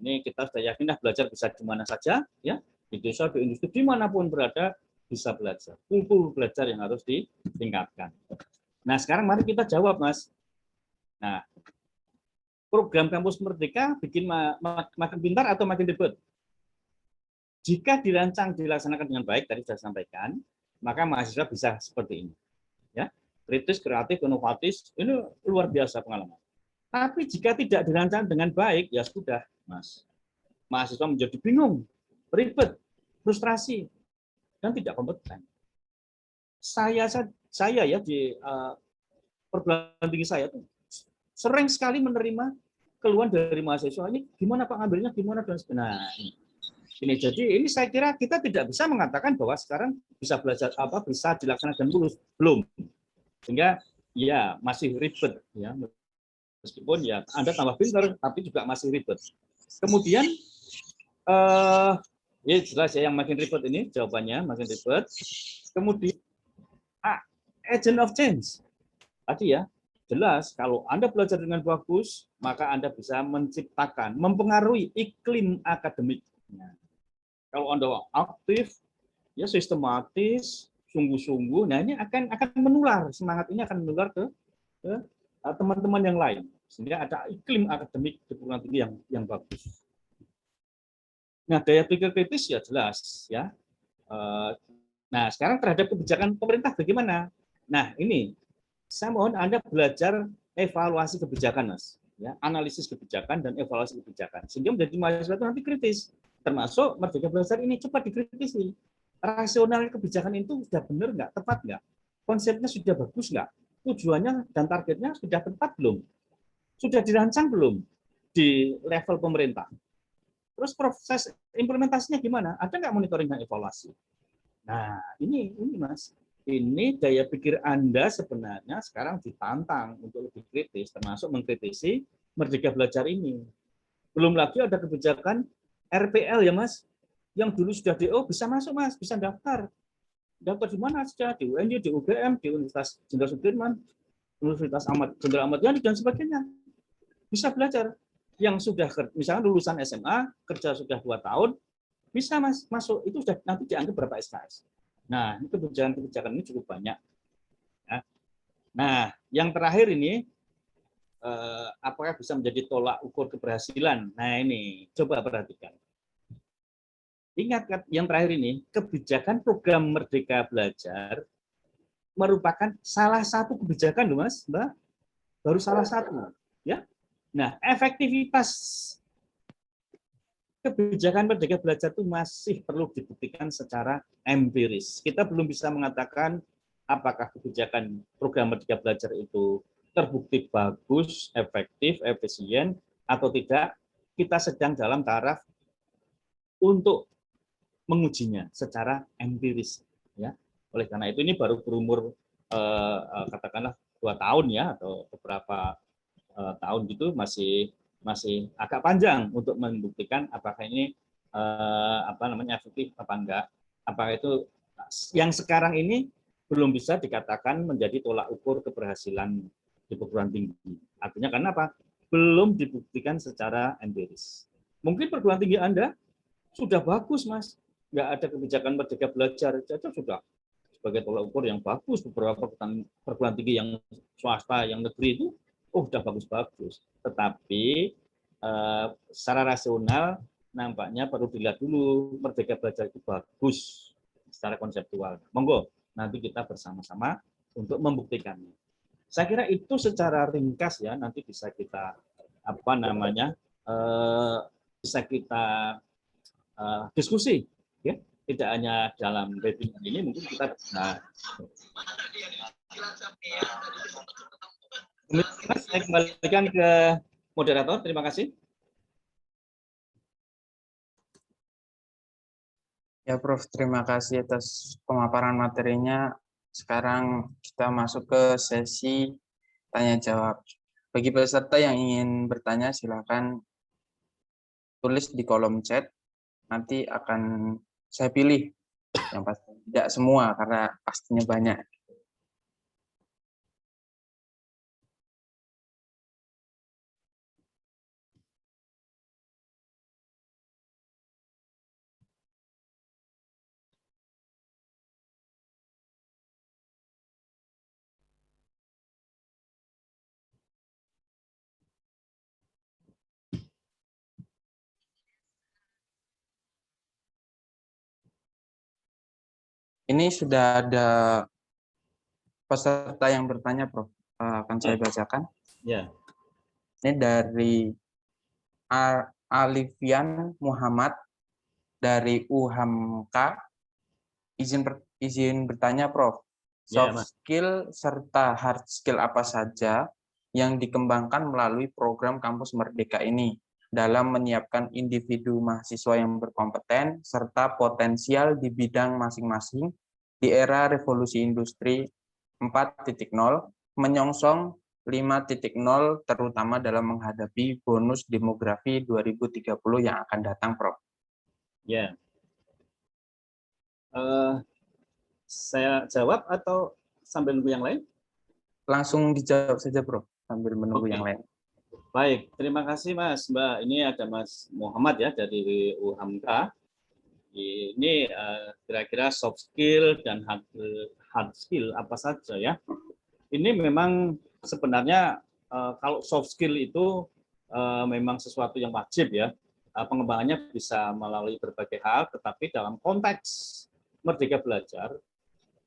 Ini kita sudah yakin belajar bisa di mana saja ya, di desa, di industri, dimanapun berada bisa belajar. Kultur belajar yang harus ditingkatkan. Nah, sekarang mari kita jawab, Mas. Nah, program Kampus Merdeka bikin makin pintar atau makin ribet? Jika dirancang, dilaksanakan dengan baik, tadi sudah sampaikan, maka mahasiswa bisa seperti ini. Ya, kritis, kreatif, inovatif, ini luar biasa pengalaman. Tapi jika tidak dirancang dengan baik, ya sudah, Mas. Mahasiswa menjadi bingung, ribet, frustrasi, dan tidak kompeten. Saya ya di perguruan tinggi saya tuh sering sekali menerima keluhan dari mahasiswa, ini gimana Pak ngambilnya, gimana dan sebagainya. Nah, ini jadi ini saya kira kita tidak bisa mengatakan bahwa sekarang bisa belajar bisa dilaksanakan lulus, belum, sehingga ya masih ribet ya, meskipun ya Anda tambah pintar tapi juga masih ribet. Kemudian ya jelas ya yang makin ribet ini jawabannya makin ribet. Kemudian agent of change tadi ya, jelas kalau Anda belajar dengan bagus maka Anda bisa menciptakan, mempengaruhi iklim akademiknya. Kalau Anda aktif ya, sistematis, sungguh-sungguh, nah ini akan menular, semangat ini akan menular ke teman-teman yang lain, sehingga ada iklim akademik di perguruan tinggi yang bagus. Nah, daya pikir kritis ya jelas ya. Nah, sekarang terhadap kebijakan pemerintah bagaimana? Nah, ini saya mohon Anda belajar evaluasi kebijakan, Mas. Ya, analisis kebijakan dan evaluasi kebijakan. Sehingga menjadi mahasiswa itu nanti kritis. Termasuk Merdeka Belajar ini cepat dikritisi. Rasional kebijakan itu sudah benar nggak, tepat nggak? Konsepnya sudah bagus nggak? Tujuannya dan targetnya sudah tepat belum? Sudah dirancang belum di level pemerintah? Terus proses implementasinya gimana? Ada nggak monitoring dan evaluasi? Nah, ini Mas. Ini daya pikir Anda sebenarnya sekarang ditantang untuk lebih kritis, termasuk mengkritisi Merdeka Belajar ini. Belum lagi ada kebijakan RPL ya Mas, yang dulu sudah DO bisa masuk Mas, bisa daftar. Daftar di mana saja, di UNJ, di UGM, di Universitas Jenderal Sudirman, Universitas Jenderal Ahmad Yani, dan sebagainya. Bisa belajar. Yang sudah, misalnya lulusan SMA, kerja sudah 2 tahun, bisa Mas masuk, itu sudah nanti dianggap berapa SKS. Nah, ini kebijakan-kebijakan ini cukup banyak. Ya. Nah, yang terakhir ini, apakah bisa menjadi tolak ukur keberhasilan? Nah, ini coba perhatikan. Ingat, yang terakhir ini, kebijakan program Merdeka Belajar merupakan salah satu kebijakan loh Mas, Mbak. Baru salah satu. Ya. Nah, efektivitas kebijakan Merdeka Belajar itu masih perlu dibuktikan secara empiris. Kita belum bisa mengatakan apakah kebijakan program Merdeka Belajar itu terbukti bagus, efektif, efisien, atau tidak. Kita sedang dalam taraf untuk mengujinya secara empiris. Ya. Oleh karena itu ini baru berumur katakanlah 2 tahun ya, atau beberapa tahun gitu, masih agak panjang untuk membuktikan apakah ini efektif apa enggak. Apakah itu yang sekarang ini belum bisa dikatakan menjadi tolak ukur keberhasilan di perguruan tinggi. Artinya karena apa? Belum dibuktikan secara empiris. Mungkin perguruan tinggi Anda sudah bagus, Mas. Nggak ada kebijakan Merdeka Belajar, itu sudah sebagai tolak ukur yang bagus. Beberapa perguruan tinggi yang swasta, yang negeri itu udah bagus-bagus, tetapi secara rasional nampaknya perlu dilihat dulu Merdeka Belajar itu bagus secara konseptual. Monggo nanti kita bersama-sama untuk membuktikannya. Saya kira itu secara ringkas ya, nanti bisa kita apa namanya bisa kita diskusi, ya, tidak hanya dalam webinar ini, mungkin kita bisa. Saya kembalikan ke moderator, terima kasih. Ya, Prof. Terima kasih atas pemaparan materinya. Sekarang kita masuk ke sesi tanya-jawab. Bagi peserta yang ingin bertanya, silakan tulis di kolom chat. Nanti akan saya pilih. Yang pasti tidak semua, karena pastinya banyak. Ini sudah ada peserta yang bertanya, Prof. Akan saya bacakan. Ya. Ini dari Alifian Muhammad dari UHAMKA. Izin bertanya, Prof. Ya, Soft Mas. skill serta hard skill apa saja yang dikembangkan melalui program Kampus Merdeka ini dalam menyiapkan individu mahasiswa yang berkompeten serta potensial di bidang masing-masing di era revolusi industri 4.0 menyongsong 5.0 terutama dalam menghadapi bonus demografi 2030 yang akan datang, Prof. Ya. Saya jawab atau sambil nunggu yang lain? Langsung dijawab saja, Prof, sambil menunggu yang lain. Baik, terima kasih Mas, Mbak. Ini ada Mas Muhammad ya dari UHAMKA. Ini kira-kira soft skill dan hard skill apa saja ya? Ini memang sebenarnya kalau soft skill itu memang sesuatu yang wajib ya. Pengembangannya bisa melalui berbagai hal, tetapi dalam konteks Merdeka Belajar,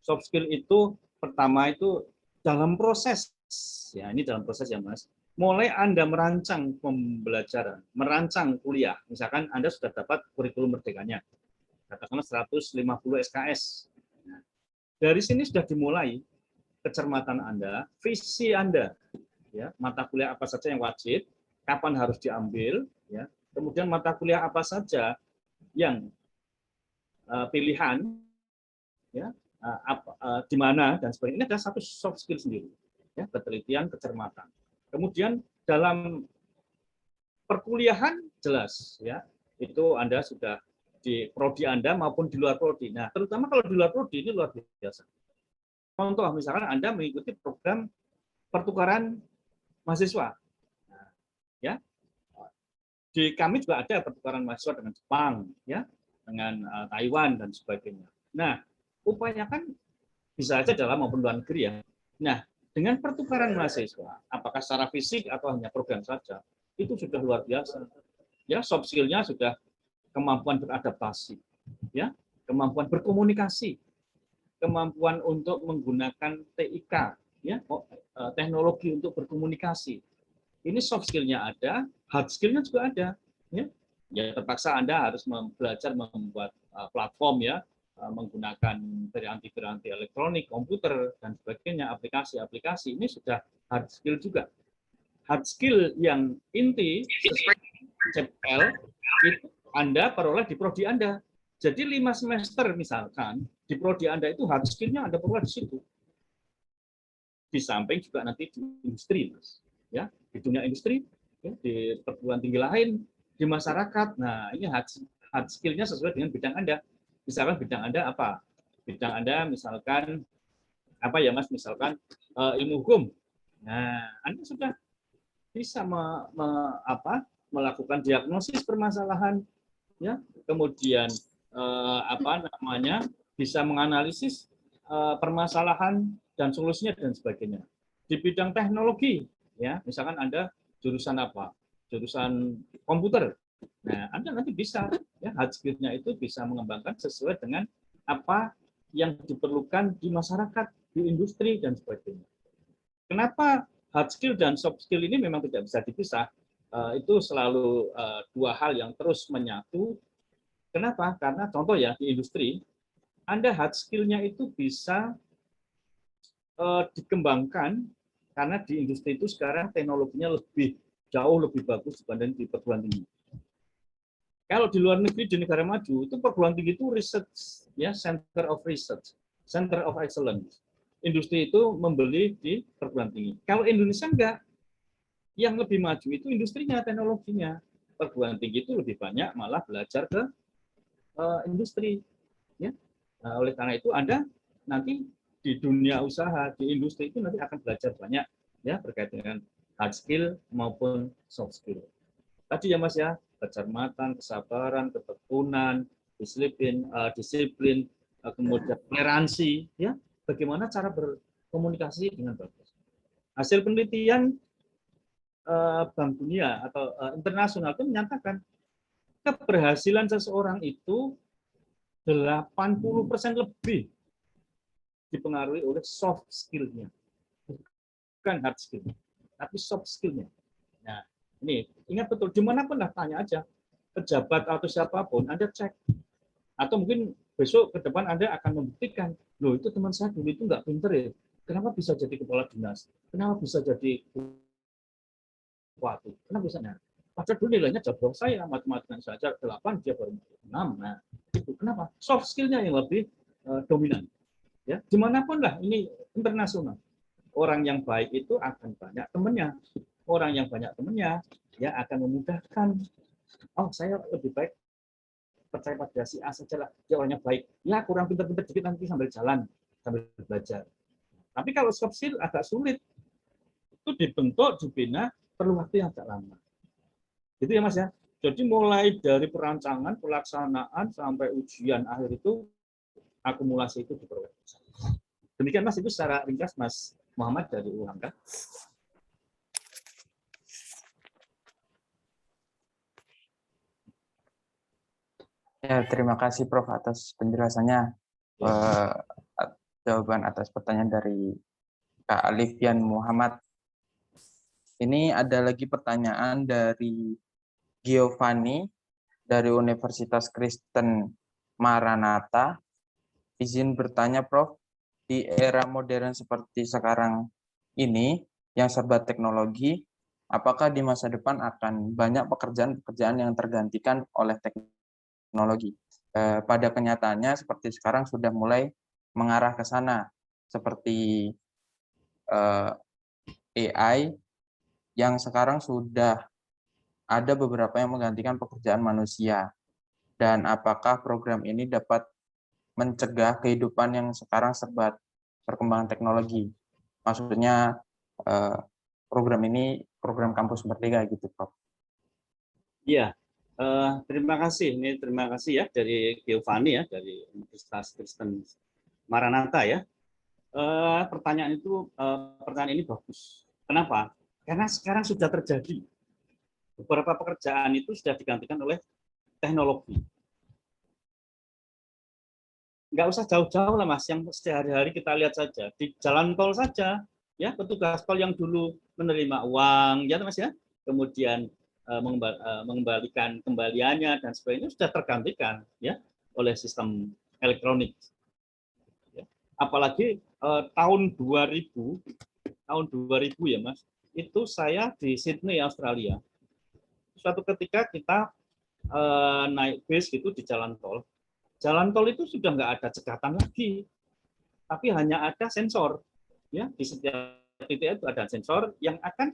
soft skill itu pertama itu dalam proses, ya ini dalam proses ya Mas. Mulai Anda merancang pembelajaran, merancang kuliah, misalkan Anda sudah dapat kurikulum merdekanya, katakanlah 150 SKS. Nah, dari sini sudah dimulai kecermatan Anda, visi Anda, ya, mata kuliah apa saja yang wajib, kapan harus diambil, ya, kemudian mata kuliah apa saja yang pilihan, ya, di mana dan sebagainya. Ini adalah satu soft skill sendiri, ya, ketelitian, kecermatan. Kemudian dalam perkuliahan jelas, ya, itu Anda sudah di prodi Anda maupun di luar prodi. Nah, terutama kalau di luar prodi ini luar biasa. Contoh, misalkan Anda mengikuti program pertukaran mahasiswa, nah, ya, di kami juga ada pertukaran mahasiswa dengan Jepang, ya, dengan Taiwan dan sebagainya. Nah, upayakan bisa saja dalam maupun luar negeri ya. Nah, dengan pertukaran mahasiswa, apakah secara fisik atau hanya program saja, itu sudah luar biasa. Ya, soft skill-nya sudah kemampuan beradaptasi, ya, kemampuan berkomunikasi, kemampuan untuk menggunakan TIK, ya, teknologi untuk berkomunikasi. Ini soft skill-nya ada, hard skill-nya juga ada. Ya, ya terpaksa Anda harus belajar membuat platform ya, menggunakan antivirus elektronik, komputer, dan sebagainya, aplikasi-aplikasi, ini sudah hard skill juga. Hard skill yang inti, CPL, itu Anda peroleh di prodi Anda. Jadi 5 semester misalkan, di prodi Anda itu hard skill-nya Anda peroleh di situ. Di samping juga nanti di industri, Mas. Ya, di dunia industri, ya, di perguruan tinggi lain, di masyarakat. Nah, ini hard skill-nya sesuai dengan bidang Anda. Misalkan bidang Anda apa? Bidang Anda misalkan apa ya Mas? Misalkan ilmu hukum. Nah, Anda sudah bisa melakukan diagnosis permasalahan, ya. Kemudian apa namanya? Bisa menganalisis permasalahan dan solusinya dan sebagainya. Di bidang teknologi, ya, misalkan Anda jurusan apa? Jurusan komputer. Nah, Anda nanti bisa, ya, hard skill-nya itu bisa mengembangkan sesuai dengan apa yang diperlukan di masyarakat, di industri, dan sebagainya. Kenapa hard skill dan soft skill ini memang tidak bisa dipisah? itu selalu dua hal yang terus menyatu. Kenapa? Karena contoh ya di industri, Anda hard skill-nya itu bisa dikembangkan karena di industri itu sekarang teknologinya jauh lebih bagus dibanding di perguruan tinggi. Kalau di luar negeri, di negara maju, itu perguruan tinggi itu research, ya, center of research, center of excellence. Industri itu membeli di perguruan tinggi. Kalau Indonesia enggak, yang lebih maju itu industrinya, teknologinya. Perguruan tinggi itu lebih banyak malah belajar ke industri. Ya. Nah, oleh karena itu Anda nanti di dunia usaha, di industri itu nanti akan belajar banyak ya terkait dengan hard skill maupun soft skill. Tadi ya Mas ya, kecermatan, kesabaran, ketekunan, disiplin, kemudian toleransi, ya, bagaimana cara berkomunikasi dengan bagus. Hasil penelitian Bank Dunia atau internasional itu menyatakan keberhasilan seseorang itu 80% lebih dipengaruhi oleh soft skill-nya, bukan hard skill, tapi soft skill-nya. Nah, ini ingat betul, dimanapun lah tanya aja, pejabat atau siapapun, Anda cek. Atau mungkin besok ke depan Anda akan membuktikan, loh itu teman saya dulu itu nggak pinter ya, kenapa bisa jadi kepala dinas, kenapa bisa jadi bupati, kenapa bisa? Nah, padahal dulu nilainya jauh saya, matematika saja 8, dia baru 6. Nah, itu kenapa? Soft skill-nya yang lebih dominan. Ya, dimanapun lah, ini internasional. Orang yang baik itu akan banyak temannya. Orang yang banyak temannya, ya akan memudahkan. Oh, saya lebih baik percaya pada si A saja lah, dia orangnya baik. Ya, kurang pintar-pintar dikit nanti sambil jalan, sambil belajar. Tapi kalau soft skill agak sulit. Itu dibentuk, dibina, perlu waktu yang agak lama. Gitu ya Mas ya. Jadi mulai dari perancangan, pelaksanaan, sampai ujian akhir itu, akumulasi itu diperoleh. Demikian Mas, itu secara ringkas Mas Muhammad dari UHAMKA. Ya, terima kasih Prof atas penjelasannya. Jawaban atas pertanyaan dari Kak Alifian Muhammad. Ini ada lagi pertanyaan dari Giovanni dari Universitas Kristen Maranatha. Izin bertanya Prof, di era modern seperti sekarang ini yang serba teknologi, apakah di masa depan akan banyak pekerjaan-pekerjaan yang tergantikan oleh teknologi? Pada kenyataannya seperti sekarang sudah mulai mengarah ke sana, seperti AI yang sekarang sudah ada beberapa yang menggantikan pekerjaan manusia. Dan apakah program ini dapat mencegah kehidupan yang sekarang serba perkembangan teknologi? Maksudnya program ini program kampus merdeka gitu, Prof. Iya, terima kasih. Ini terima kasih ya dari Giovanni ya dari Universitas Kristen Maranatha ya. Pertanyaan ini bagus. Kenapa? Karena sekarang sudah terjadi beberapa pekerjaan itu sudah digantikan oleh teknologi. Nggak usah jauh-jauh lah Mas, yang sehari-hari kita lihat saja di jalan tol saja, ya petugas tol yang dulu menerima uang, ya Mas ya, kemudian mengembalikan kembaliannya dan sebagainya sudah tergantikan ya oleh sistem elektronik. Ya. Apalagi tahun 2000 ya Mas, itu saya di Sydney Australia. Suatu ketika kita naik bis gitu di jalan tol. Jalan tol itu sudah nggak ada cegatan lagi, tapi hanya ada sensor. Ya, di setiap titik itu ada sensor yang akan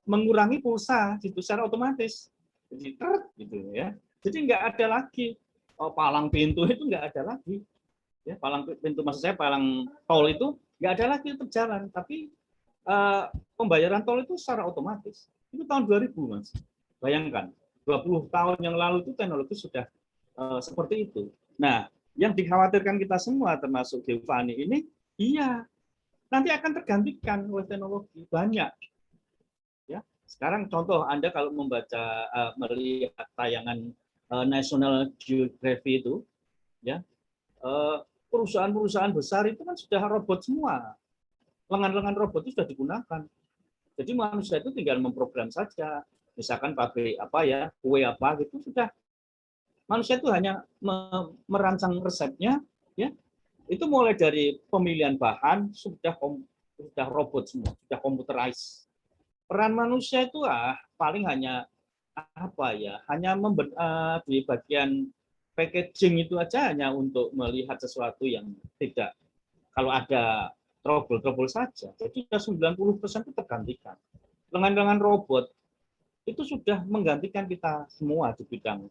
mengurangi pulsa itu secara otomatis. Jadi gitu ya. Jadi nggak ada lagi palang pintu itu nggak ada lagi. Ya, palang pintu maksud saya palang tol itu nggak ada lagi untuk jalan, tapi pembayaran tol itu secara otomatis. Itu tahun 2000 Mas. Bayangkan, 20 tahun yang lalu itu teknologi sudah seperti itu. Nah, yang dikhawatirkan kita semua termasuk Giovanni ini, iya, nanti akan tergantikan oleh teknologi banyak. Ya, sekarang contoh Anda kalau melihat tayangan National Geographic itu, ya, perusahaan-perusahaan besar itu kan sudah robot semua, lengan-lengan robot itu sudah digunakan. Jadi manusia itu tinggal memprogram saja. Misalkan pabrik apa ya, kue apa gitu sudah. Manusia itu hanya merancang resepnya, ya. Itu mulai dari pemilihan bahan sudah robot semua, sudah computerized. Peran manusia itu paling hanya apa ya, hanya di bagian packaging itu aja, hanya untuk melihat sesuatu yang tidak, kalau ada trouble saja. Jadi sudah 90% itu tergantikan. Dengan robot itu sudah menggantikan kita semua di bidang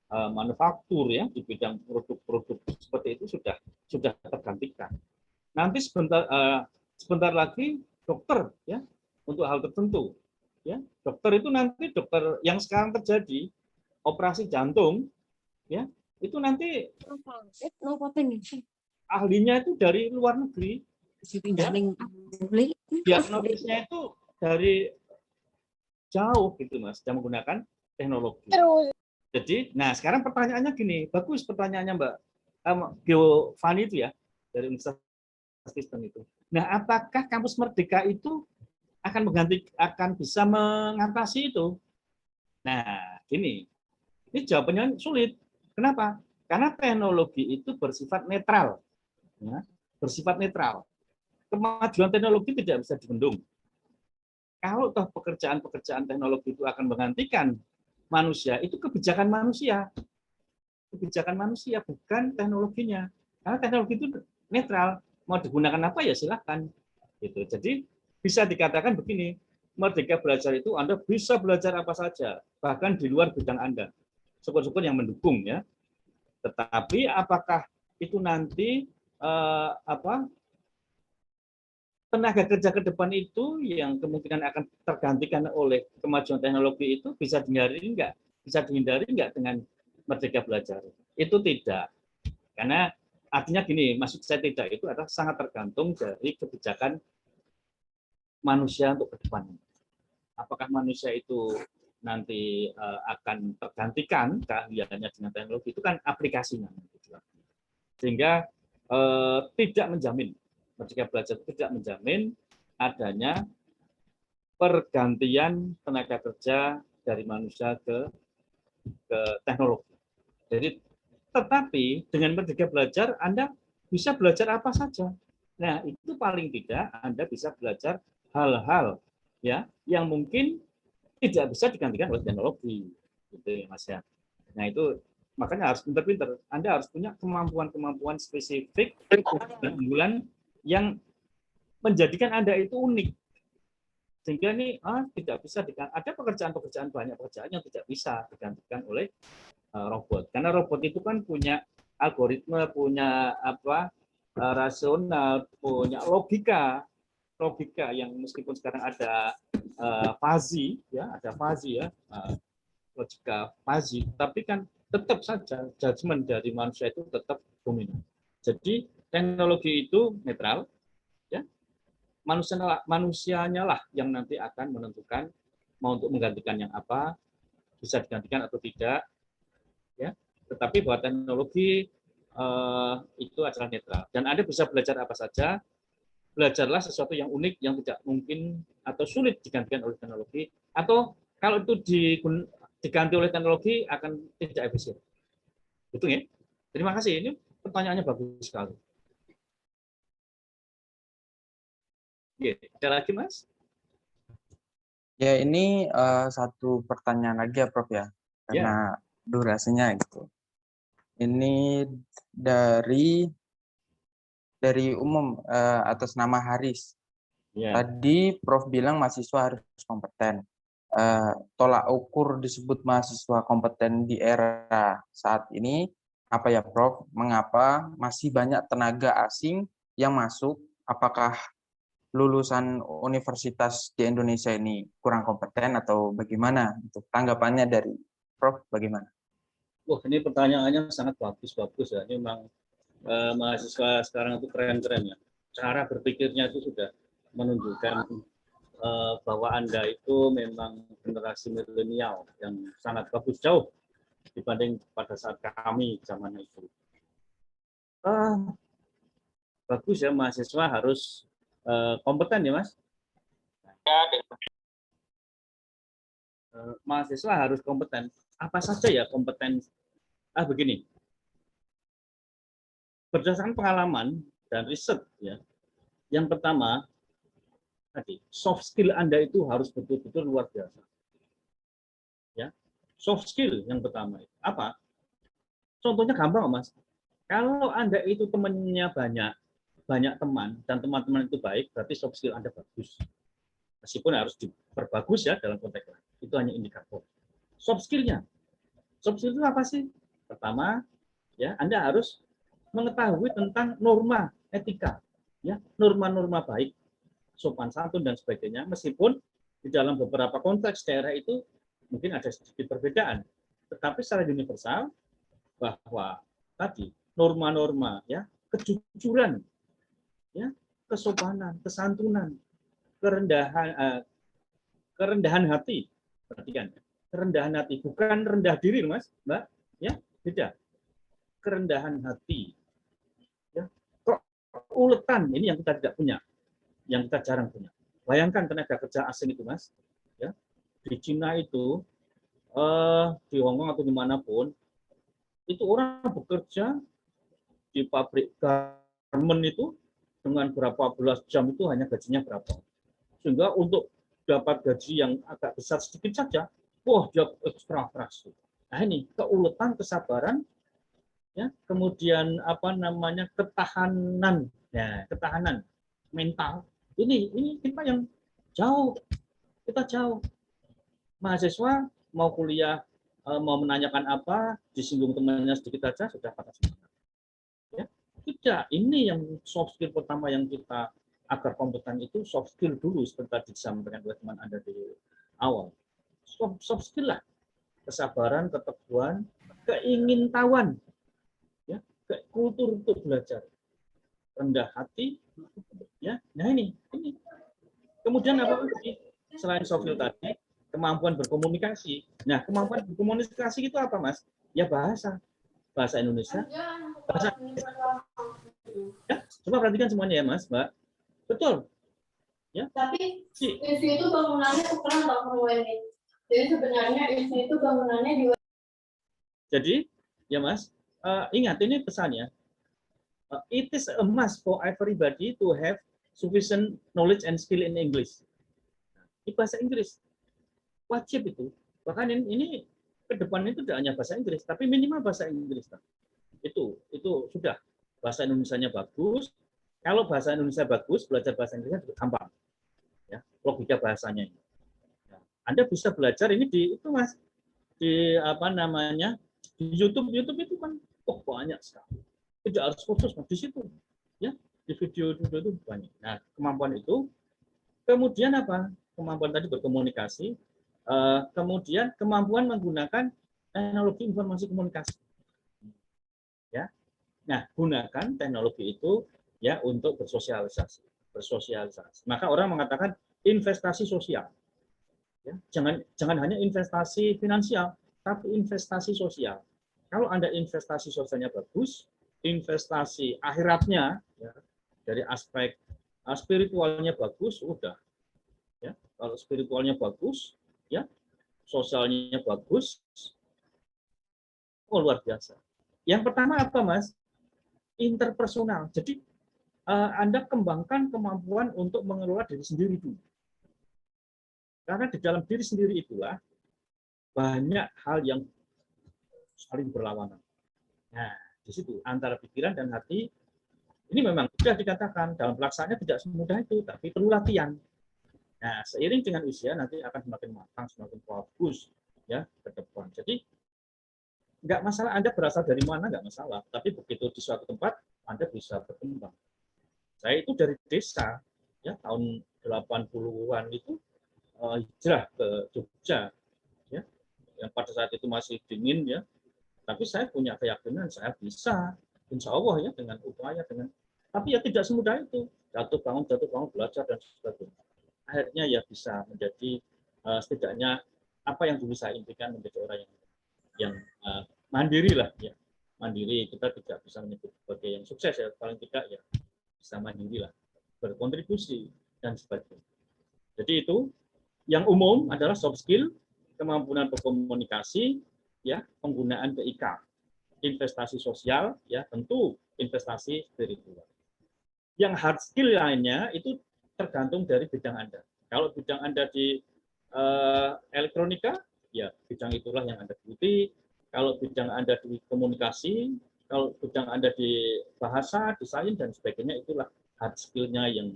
manufaktur, ya, di bidang produk-produk seperti itu sudah tergantikan. Nanti sebentar lagi dokter, ya, untuk hal tertentu, ya, dokter itu nanti dokter yang sekarang terjadi operasi jantung, ya, itu nanti ahlinya itu dari luar negeri, ya, diagnosisnya itu dari jauh gitu Mas, sudah menggunakan teknologi. Jadi, nah sekarang pertanyaannya gini, bagus pertanyaannya Mbak Giovanni itu ya, dari Universitas Kristen itu. Nah, apakah kampus Merdeka itu akan bisa mengatasi itu? Nah, gini, ini jawabannya sulit. Kenapa? Karena teknologi itu bersifat netral, ya, bersifat netral. Kemajuan teknologi tidak bisa dibendung. Kalau toh pekerjaan teknologi itu akan menggantikan manusia, itu kebijakan manusia. Kebijakan manusia, bukan teknologinya. Karena teknologi itu netral, mau digunakan apa ya silakan. Gitu. Jadi bisa dikatakan begini, Merdeka Belajar itu Anda bisa belajar apa saja, bahkan di luar bidang Anda. Syukur-syukur yang mendukung, ya. Tetapi apakah itu nanti tenaga kerja ke depan itu yang kemungkinan akan tergantikan oleh kemajuan teknologi itu bisa dihindari enggak? Bisa dihindari enggak dengan Merdeka Belajar? Itu tidak. Karena artinya gini, maksud saya tidak itu adalah sangat tergantung dari kebijakan manusia untuk ke depan. Apakah manusia itu nanti akan tergantikan keahliannya dengan teknologi, itu kan aplikasinya. Sehingga tidak menjamin, Merdeka Belajar tidak menjamin adanya pergantian tenaga kerja dari manusia ke teknologi. Jadi, tetapi dengan Merdeka Belajar Anda bisa belajar apa saja. Nah, itu paling tidak Anda bisa belajar hal-hal, ya, yang mungkin tidak bisa digantikan oleh teknologi, gitu ya Mas ya. Nah, itu makanya harus pintar-pintar. Anda harus punya kemampuan-kemampuan spesifik dan unggulan yang menjadikan Anda itu unik. Sehingga ini tidak bisa ada pekerjaan-pekerjaan, banyak pekerjaan yang tidak bisa digantikan oleh robot. Karena robot itu kan punya algoritma, punya rasional, punya logika yang meskipun sekarang ada fuzzy, ya, ada fuzzy, ya, logika fuzzy, tapi kan tetap saja judgement dari manusia itu tetap dominan. Jadi teknologi itu netral, ya, manusianya lah yang nanti akan menentukan mau untuk menggantikan yang apa, bisa digantikan atau tidak, ya. Tetapi bahwa teknologi itu adalah netral dan Anda bisa belajar apa saja. Belajarlah sesuatu yang unik yang tidak mungkin atau sulit digantikan oleh teknologi, atau kalau itu diganti oleh teknologi akan tidak efisien. Itu ya. Terima kasih. Ini pertanyaannya bagus sekali. Oke, ada lagi Mas? Ya, ini satu pertanyaan lagi ya Prof ya, karena durasinya gitu. Ini dari umum atas nama Haris. Tadi Prof bilang mahasiswa harus kompeten. Tolak ukur disebut mahasiswa kompeten di era saat ini apa ya Prof? Mengapa masih banyak tenaga asing yang masuk? Apakah lulusan universitas di Indonesia ini kurang kompeten atau bagaimana? Tanggapannya dari Prof bagaimana? Wah, ini pertanyaannya sangat bagus ya. Ini memang mahasiswa sekarang itu keren-keren ya. Cara berpikirnya itu sudah menunjukkan bahwa Anda itu memang generasi milenial yang sangat bagus, jauh dibanding pada saat kami zaman itu. Bagus ya, mahasiswa harus kompeten ya Mas. mahasiswa harus kompeten. Apa saja ya kompeten? Begini. Berdasarkan pengalaman dan riset ya. Yang pertama tadi soft skill Anda itu harus betul-betul luar biasa. Ya. Soft skill yang pertama itu apa? Contohnya gampang, Mas. Kalau Anda itu temannya banyak teman dan teman-teman itu baik, berarti soft skill Anda bagus. Meskipun harus diperbagus ya dalam konteks lain. Itu hanya indikator. Soft skill-nya. Soft skill itu apa sih? Pertama, ya Anda harus mengetahui tentang norma etika, ya norma-norma baik, sopan santun dan sebagainya. Meskipun di dalam beberapa konteks daerah itu mungkin ada sedikit perbedaan, tetapi secara universal bahwa tadi norma-norma, ya kejujuran, ya kesopanan, kesantunan, kerendahan hati, perhatikan, kerendahan hati, bukan rendah diri, Mas, Mbak, ya beda, kerendahan hati, ya keuletan ini yang kita tidak punya, yang kita jarang punya. Bayangkan tenaga kerja asing itu, Mas, ya di Cina itu, di Hongkong atau dimanapun, itu orang bekerja di pabrik garment itu dengan berapa belas jam itu hanya gajinya berapa. Sehingga untuk dapat gaji yang agak besar sedikit saja, wah dia ekstra keras. Nah ini keuletan, kesabaran, ya kemudian apa namanya ketahanan, ya ketahanan mental. Ini kita yang jauh, kita jauh. Mahasiswa mau kuliah, mau menanyakan apa, disinggung temannya sedikit saja sudah patah semangat. Ya, tidak. Ini yang soft skill pertama yang kita agar kompeten itu soft skill dulu seperti tadi disampaikan oleh teman Anda di awal. Soft skill lah, kesabaran, keteguhan, keingintahuan, ya, kultur untuk belajar, rendah hati, ya. Nah ini. Kemudian apa lagi selain soft skill tadi? Kemampuan berkomunikasi. Nah, kemampuan berkomunikasi itu apa, Mas? Ya bahasa Indonesia, bahasa ya, coba perhatikan semuanya ya, Mas, Mbak. Betul. Ya. Tapi isu itu bangunannya tukeran Pak ini. Jadi sebenarnya isu itu bangunannya di. Jadi, ya Mas, ingat ini pesannya. It is a must for everybody to have sufficient knowledge and skill in English. Di bahasa Inggris. Wajib itu. Bahkan ini ke depan itu tidak hanya bahasa Inggris, tapi minimal bahasa Inggris. Itu sudah. Bahasa Indonesianya bagus. Kalau bahasa Indonesia bagus, belajar bahasa Inggrisnya juga gampang. Ya, logika bahasanya ini. Ya, Anda bisa belajar ini di itu Mas. Di apa namanya? Di YouTube itu kan banyak sekali. Tidak harus khusus di situ. Ya, di video itu banyak. Nah, kemampuan itu kemudian apa? Kemampuan tadi berkomunikasi. Kemudian kemampuan menggunakan teknologi informasi komunikasi. Ya. Nah, gunakan teknologi itu ya untuk bersosialisasi. Maka orang mengatakan investasi sosial. Ya, jangan hanya investasi finansial, tapi investasi sosial. Kalau Anda investasi sosialnya bagus, investasi akhiratnya ya, dari aspek spiritualnya bagus, udah. Ya, kalau spiritualnya bagus, ya sosialnya bagus, luar biasa. Yang pertama apa, Mas? Interpersonal. Jadi Anda kembangkan kemampuan untuk mengelola diri sendiri dulu. Karena di dalam diri sendiri itulah banyak hal yang saling berlawanan. Nah, di situ antara pikiran dan hati ini memang sudah dikatakan dalam pelaksanaannya tidak semudah itu, tapi perlu latihan. Nah, seiring dengan usia nanti akan semakin matang, semakin bagus ya ke depan. Jadi nggak masalah Anda berasal dari mana, nggak masalah. Tapi begitu di suatu tempat Anda bisa berkembang. Saya itu dari desa ya tahun 80-an itu hijrah ke Jogja ya. Yang pada saat itu masih dingin ya. Tapi saya punya keyakinan saya bisa, insya Allah ya dengan upaya tapi ya tidak semudah itu. Jatuh bangun belajar dan sebagainya. Akhirnya ya bisa menjadi setidaknya apa yang dulu saya impikan menjadi orang yang mandiri lah ya. Mandiri kita tidak bisa menyebut sebagai yang sukses ya, paling tidak ya bisa mandiri lah, berkontribusi dan sebagainya. Jadi itu yang umum adalah soft skill, kemampuan berkomunikasi, ya, penggunaan TIK, investasi sosial, ya, tentu investasi spiritual. Yang hard skill lainnya itu tergantung dari bidang Anda. Kalau bidang Anda di elektronika, ya bidang itulah yang Anda geluti. Kalau bidang Anda di komunikasi, kalau bidang Anda di bahasa, desain, dan sebagainya, itulah hard skill-nya yang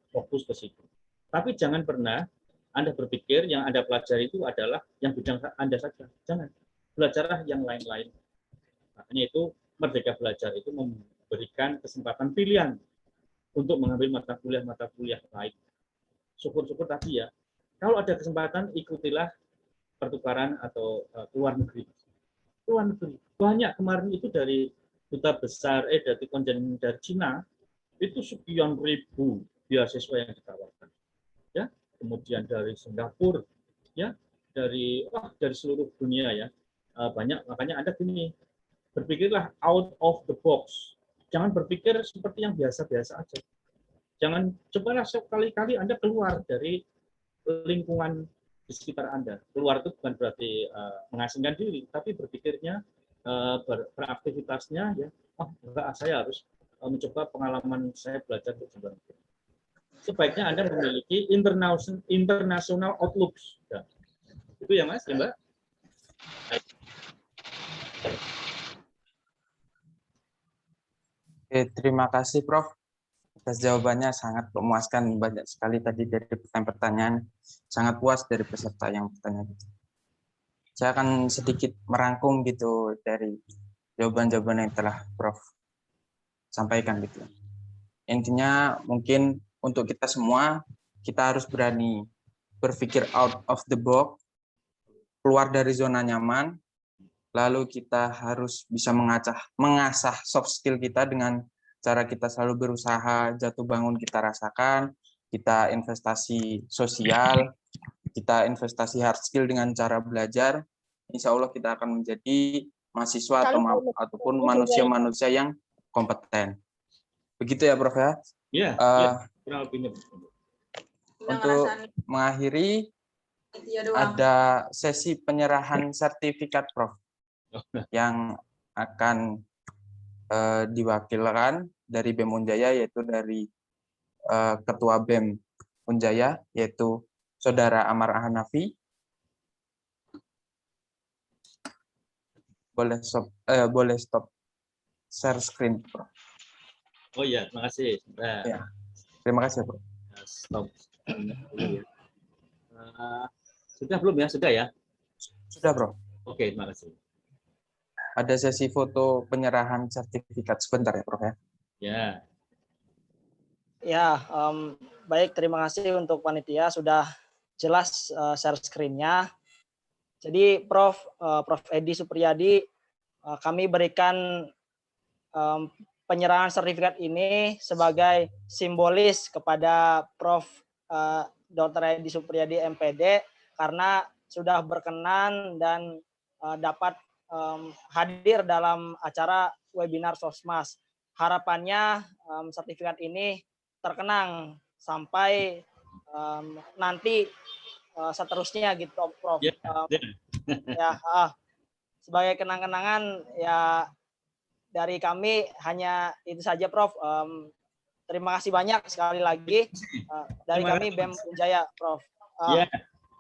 fokus ke situ. Tapi jangan pernah Anda berpikir yang Anda pelajari itu adalah yang bidang Anda saja. Jangan. Belajarlah yang lain-lain. Makanya itu Merdeka Belajar itu memberikan kesempatan pilihan untuk mengambil mata kuliah lain. Syukur-syukur tadi ya. Kalau ada kesempatan, ikutilah pertukaran atau keluar negeri. Keluar negeri. Banyak kemarin itu dari duta besar, dari konjen dari Cina, itu sekian ribu beasiswa yang ditawarkan. Ya, kemudian dari Singapura, ya, dari seluruh dunia ya. Banyak, makanya Anda gini, berpikirlah out of the box. Jangan berpikir seperti yang biasa-biasa aja. Jangan, cobalah sekali-kali Anda keluar dari lingkungan di sekitar Anda. Keluar itu bukan berarti mengasingkan diri, tapi berpikirnya, beraktivitasnya, ya, enggak, saya harus mencoba pengalaman saya belajar untuk sebuah. Sebaiknya Anda memiliki international outlook. Ya. Itu ya Mas, ya Mbak? Oke, terima kasih Prof. Atas jawabannya sangat memuaskan, banyak sekali tadi dari pertanyaan-pertanyaan, sangat puas dari peserta yang bertanya. Saya akan sedikit merangkum gitu dari jawaban-jawaban yang telah Prof sampaikan gitu. Intinya mungkin untuk kita semua, kita harus berani berpikir out of the box, keluar dari zona nyaman, lalu kita harus bisa mengasah soft skill kita dengan cara kita selalu berusaha, jatuh bangun kita rasakan, kita investasi sosial, kita investasi hard skill dengan cara belajar, insya Allah kita akan menjadi mahasiswa ataupun manusia-manusia yang kompeten. Begitu ya Prof ya? Iya, kurang lebihnya. Untuk mengakhiri, ada sesi penyerahan sertifikat Prof yang akan diwakilkan dari BEM Unjaya, yaitu dari Ketua BEM Unjaya, yaitu Saudara Amar Hanafi. Boleh stop share screen, Prof. Oh iya, terima kasih. Ya. Terima kasih, Prof. Stop. Sudah belum ya? Sudah ya? Sudah, Prof. Oke, terima kasih. Ada sesi foto penyerahan sertifikat sebentar ya, Prof ya. Ya. Ya, baik, terima kasih untuk panitia sudah jelas share screen-nya. Jadi Prof Edi Supriyadi, kami berikan penyerahan sertifikat ini sebagai simbolis kepada Prof Dr. Edi Supriyadi MPD karena sudah berkenan dan dapat hadir dalam acara webinar Sosmas. Harapannya sertifikat ini terkenang sampai nanti seterusnya gitu, Prof. Sebagai kenang-kenangan ya dari kami hanya itu saja, Prof. Terima kasih banyak sekali lagi dari kami BEM Unjaya, Prof. Ya,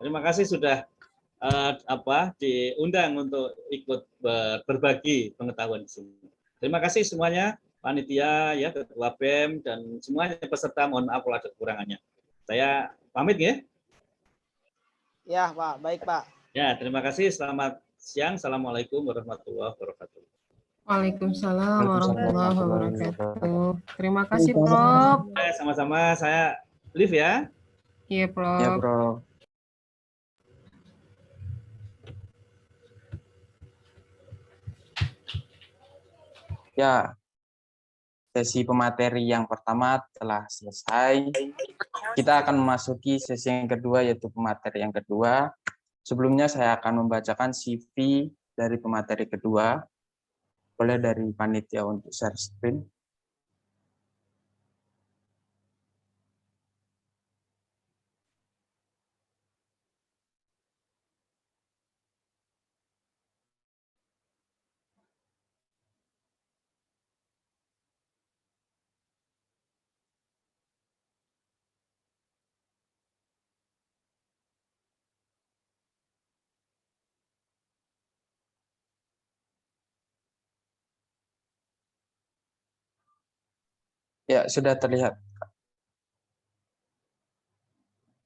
terima kasih sudah diundang untuk ikut berbagi pengetahuan di sini. Terima kasih semuanya, panitia, ya, ketua BEM dan semuanya peserta. Mohon maaf kalau ada kekurangannya. Saya pamit ya. Ya, Pak. Baik, Pak. Ya, terima kasih. Selamat siang. Assalamualaikum warahmatullahi wabarakatuh. Waalaikumsalam warahmatullahi wabarakatuh. Terima kasih, Prof. Sama-sama. Saya live ya. Iya, Prof. Ya, Prof. Ya, sesi pemateri yang pertama telah selesai. Kita akan memasuki sesi yang kedua, yaitu pemateri yang kedua. Sebelumnya saya akan membacakan CV dari pemateri kedua. Boleh dari panitia untuk share screen. Ya, sudah terlihat.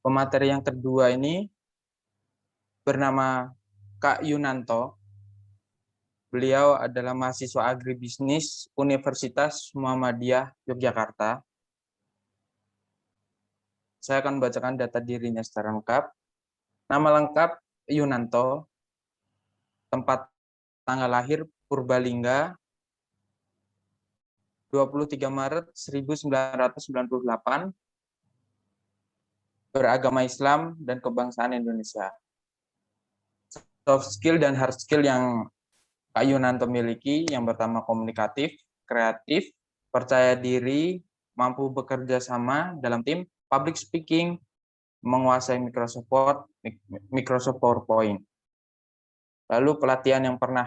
Pemateri yang kedua ini bernama Kak Yunanto. Beliau adalah mahasiswa agribisnis Universitas Muhammadiyah Yogyakarta. Saya akan membacakan data dirinya secara lengkap. Nama lengkap Yunanto, tempat tanggal lahir Purbalingga, 23 Maret 1998, beragama Islam dan kebangsaan Indonesia. Soft skill dan hard skill yang Kak Yunanto miliki, yang pertama komunikatif, kreatif, percaya diri, mampu bekerja sama dalam tim, public speaking, menguasai Microsoft PowerPoint. Lalu pelatihan yang pernah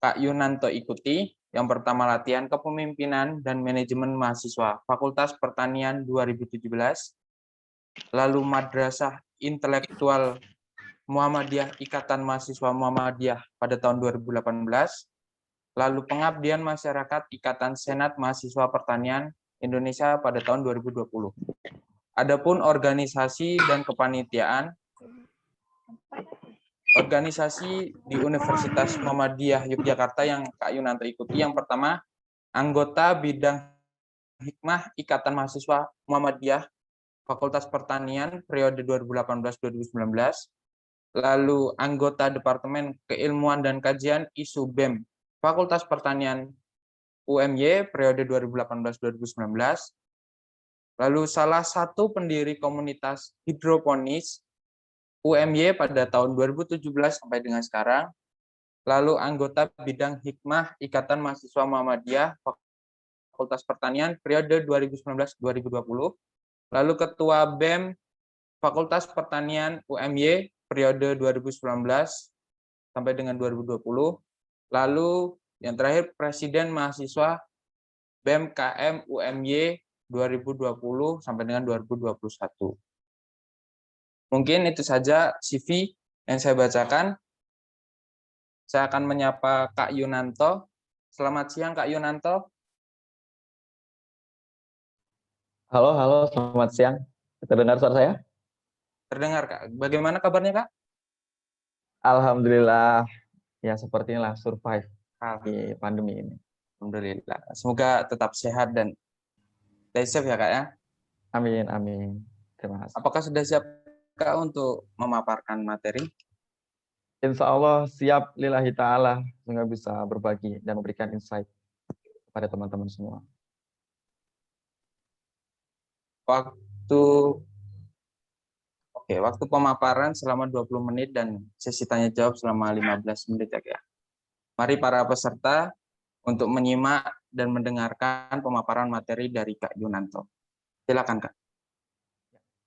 Kak Yunanto ikuti, yang pertama latihan kepemimpinan dan manajemen mahasiswa Fakultas Pertanian 2017, lalu Madrasah Intelektual Muhammadiyah Ikatan Mahasiswa Muhammadiyah pada tahun 2018, lalu Pengabdian Masyarakat Ikatan Senat Mahasiswa Pertanian Indonesia pada tahun 2020. Adapun organisasi dan kepanitiaan, organisasi di Universitas Muhammadiyah Yogyakarta yang Kak Yunanto ikuti, yang pertama anggota bidang Hikmah Ikatan Mahasiswa Muhammadiyah Fakultas Pertanian periode 2018-2019, lalu anggota Departemen Keilmuan dan Kajian ISU BEM Fakultas Pertanian UMY periode 2018-2019, lalu salah satu pendiri komunitas hidroponis UMY pada tahun 2017 sampai dengan sekarang, lalu anggota bidang Hikmah Ikatan Mahasiswa Muhammadiyah Fakultas Pertanian periode 2019-2020, lalu ketua BEM Fakultas Pertanian UMY periode 2019 sampai dengan 2020, lalu yang terakhir Presiden Mahasiswa BEM KM UMY 2020 sampai dengan 2021. Mungkin itu saja CV yang saya bacakan. Saya akan menyapa Kak Yunanto. Selamat siang Kak Yunanto. Halo, selamat siang. Terdengar suara saya? Terdengar Kak. Bagaimana kabarnya Kak? Alhamdulillah, ya sepertinya survive di pandemi ini. Alhamdulillah. Semoga tetap sehat dan stay safe ya Kak ya. Amin. Terima kasih. Apakah sudah siap Kak untuk memaparkan materi? Insya Allah siap lillahi ta'ala, sehingga bisa berbagi dan memberikan insight kepada teman-teman semua. Waktu pemaparan selama 20 menit dan sesi tanya jawab selama 15 menit ya Kak. Mari para peserta untuk menyimak dan mendengarkan pemaparan materi dari Kak Yunanto. Silakan Kak.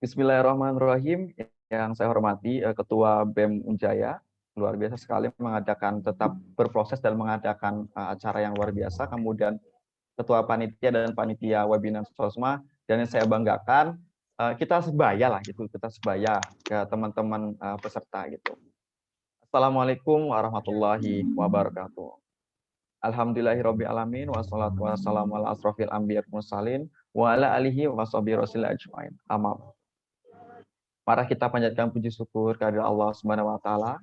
Bismillahirrahmanirrahim. Yang saya hormati Ketua BEM Unjaya, luar biasa sekali mengadakan, tetap berproses dan mengadakan acara yang luar biasa. Kemudian Ketua Panitia dan Panitia Webinar Sosma, dan yang saya banggakan kita sebaya lah gitu, kita sebaya ke teman-teman peserta gitu. Assalamualaikum warahmatullahi wabarakatuh. Alhamdulillahirabbil alamin wassalatu wassalamu ala asrofil anbiya wal mursalin wa ala alihi washabihi rasul ajmain. Amin. Mari kita panjatkan puji syukur kehadirat Allah Subhanahu wa taala,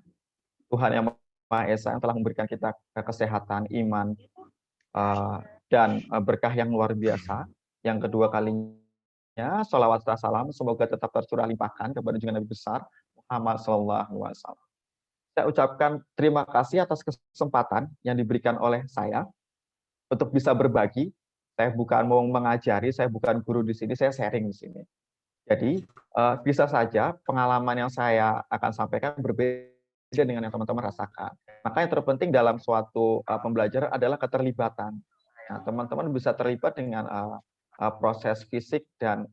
Tuhan yang Maha Esa yang telah memberikan kita kesehatan, iman, dan berkah yang luar biasa. Yang kedua kalinya, sholawat dan salam semoga tetap tercurah limpahkan kepada junjungan Nabi besar Muhammad SAW. Saya ucapkan terima kasih atas kesempatan yang diberikan oleh saya untuk bisa berbagi. Saya bukan mau mengajari, saya bukan guru di sini, saya sharing di sini. Jadi bisa saja pengalaman yang saya akan sampaikan berbeda dengan yang teman-teman rasakan. Maka yang terpenting dalam suatu pembelajaran adalah keterlibatan. Nah, teman-teman bisa terlibat dengan proses fisik dan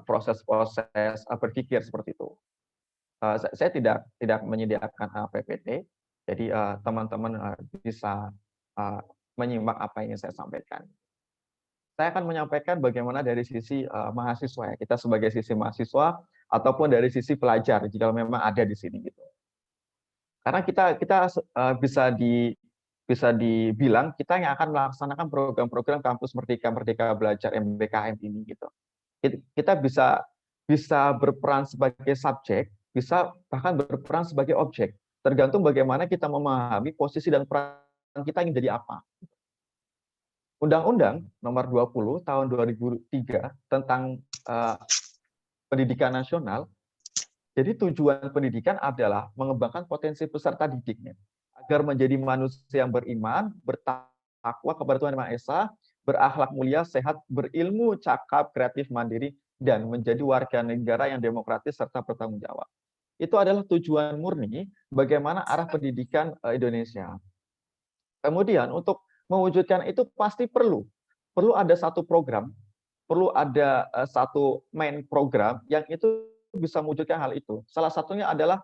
proses-proses berpikir seperti itu. Saya tidak menyediakan PPT, jadi teman-teman bisa menyimak apa yang ingin saya sampaikan. Saya akan menyampaikan bagaimana dari sisi mahasiswa ya, kita sebagai sisi mahasiswa ataupun dari sisi pelajar jika memang ada di sini gitu. Karena kita bisa bisa dibilang kita yang akan melaksanakan program-program Kampus Merdeka Merdeka Belajar MBKM ini gitu. Kita bisa berperan sebagai subjek, bisa bahkan berperan sebagai objek, tergantung bagaimana kita memahami posisi dan peran kita ingin jadi apa. Undang-Undang Nomor 20 Tahun 2003 tentang pendidikan nasional. Jadi tujuan pendidikan adalah mengembangkan potensi peserta didiknya agar menjadi manusia yang beriman, bertakwa kepada Tuhan Yang Maha Esa, berakhlak mulia, sehat, berilmu, cakap, kreatif, mandiri, dan menjadi warga negara yang demokratis serta bertanggung jawab. Itu adalah tujuan murni bagaimana arah pendidikan Indonesia. Kemudian untuk mewujudkan itu pasti perlu ada satu program, perlu ada satu main program yang itu bisa mewujudkan hal itu. Salah satunya adalah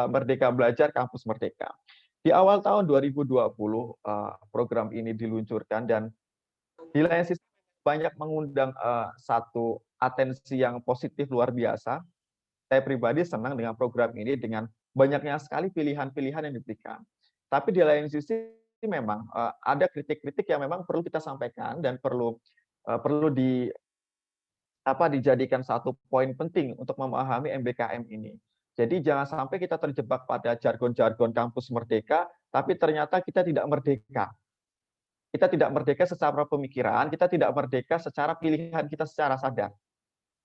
Merdeka Belajar Kampus Merdeka. Di awal tahun 2020 program ini diluncurkan dan di lain sisi banyak mengundang satu atensi yang positif luar biasa. Saya pribadi senang dengan program ini dengan banyaknya sekali pilihan-pilihan yang diberikan. Tapi di lain sisi memang ada kritik-kritik yang memang perlu kita sampaikan dan perlu dijadikan satu poin penting untuk memahami MBKM ini. Jadi jangan sampai kita terjebak pada jargon-jargon kampus merdeka, tapi ternyata kita tidak merdeka. Kita tidak merdeka secara pemikiran, kita tidak merdeka secara pilihan kita secara sadar.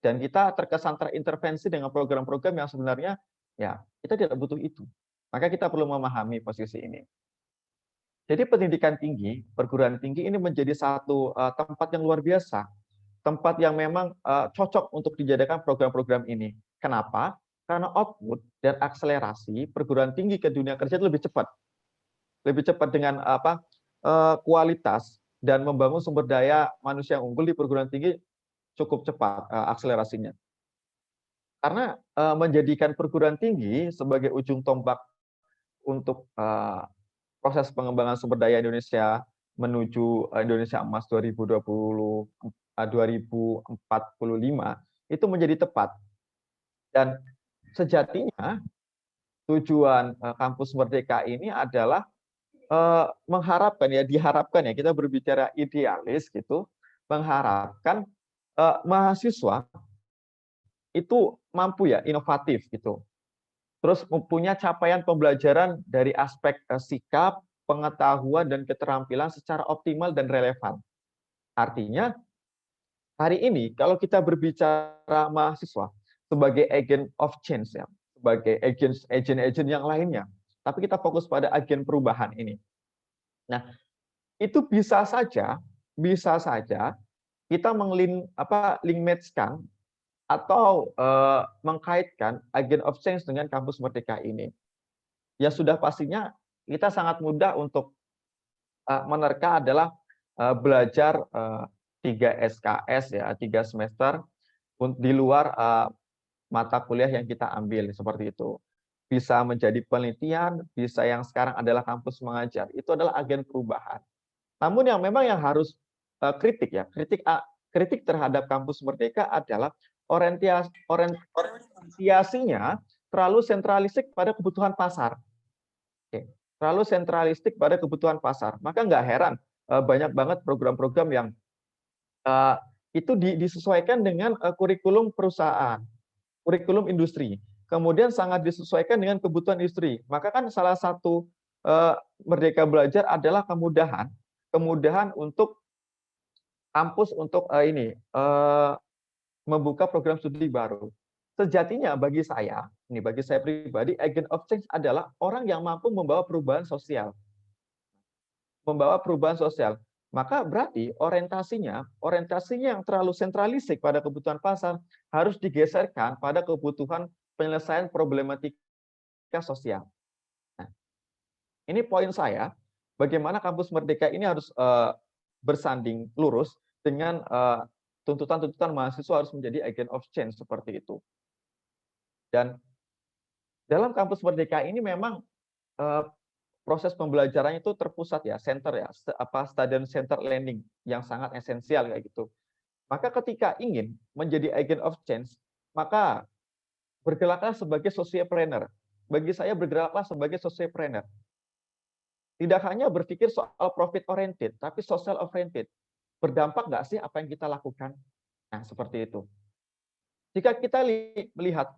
Dan kita terkesan terintervensi dengan program-program yang sebenarnya ya kita tidak butuh itu. Maka kita perlu memahami posisi ini. Jadi pendidikan tinggi, perguruan tinggi ini menjadi satu tempat yang luar biasa. Tempat yang memang cocok untuk dijadikan program-program ini. Kenapa? Karena output dan akselerasi perguruan tinggi ke dunia kerja itu lebih cepat. Lebih cepat dengan kualitas dan membangun sumber daya manusia yang unggul di perguruan tinggi cukup cepat akselerasinya. Karena menjadikan perguruan tinggi sebagai ujung tombak untuk proses pengembangan sumber daya Indonesia menuju Indonesia Emas 2045 itu menjadi tepat. Dan sejatinya tujuan kampus merdeka ini adalah diharapkan ya kita berbicara idealis gitu, mengharapkan mahasiswa itu mampu ya inovatif gitu. Terus mempunyai capaian pembelajaran dari aspek sikap, pengetahuan dan keterampilan secara optimal dan relevan. Artinya hari ini kalau kita berbicara mahasiswa sebagai agent of change ya, sebagai agent yang lainnya, tapi kita fokus pada agen perubahan ini. Nah, itu bisa saja kita link match-kan atau mengkaitkan agen of change dengan kampus merdeka ini. Ya sudah pastinya kita sangat mudah untuk menerka adalah belajar 3 SKS ya, 3 semester di luar mata kuliah yang kita ambil seperti itu. Bisa menjadi penelitian, bisa yang sekarang adalah kampus mengajar. Itu adalah agen perubahan. Namun yang memang yang harus kritik ya, kritik terhadap kampus merdeka adalah orientasinya terlalu sentralistik pada kebutuhan pasar. Oke. Terlalu sentralistik pada kebutuhan pasar. Maka nggak heran banyak banget program-program yang itu disesuaikan dengan kurikulum perusahaan, kurikulum industri. Kemudian sangat disesuaikan dengan kebutuhan industri. Maka kan salah satu Merdeka Belajar adalah kemudahan untuk kampus untuk membuka program studi baru. Sejatinya bagi saya pribadi, agent of change adalah orang yang mampu membawa perubahan sosial. Maka berarti orientasinya yang terlalu sentralistik pada kebutuhan pasar harus digeserkan pada kebutuhan penyelesaian problematika sosial. Nah, ini poin saya, bagaimana kampus merdeka ini harus bersanding lurus dengan tuntutan-tuntutan mahasiswa harus menjadi agent of change seperti itu. Dan dalam kampus merdeka ini memang proses pembelajarannya itu terpusat ya, student center learning yang sangat esensial kayak gitu. Maka ketika ingin menjadi agent of change, maka bergeraklah sebagai sociopreneur. Bagi saya bergeraklah sebagai sociopreneur. tidak hanya berpikir soal profit oriented, tapi social oriented. Berdampak nggak sih apa yang kita lakukan? Nah, seperti itu. Jika kita melihat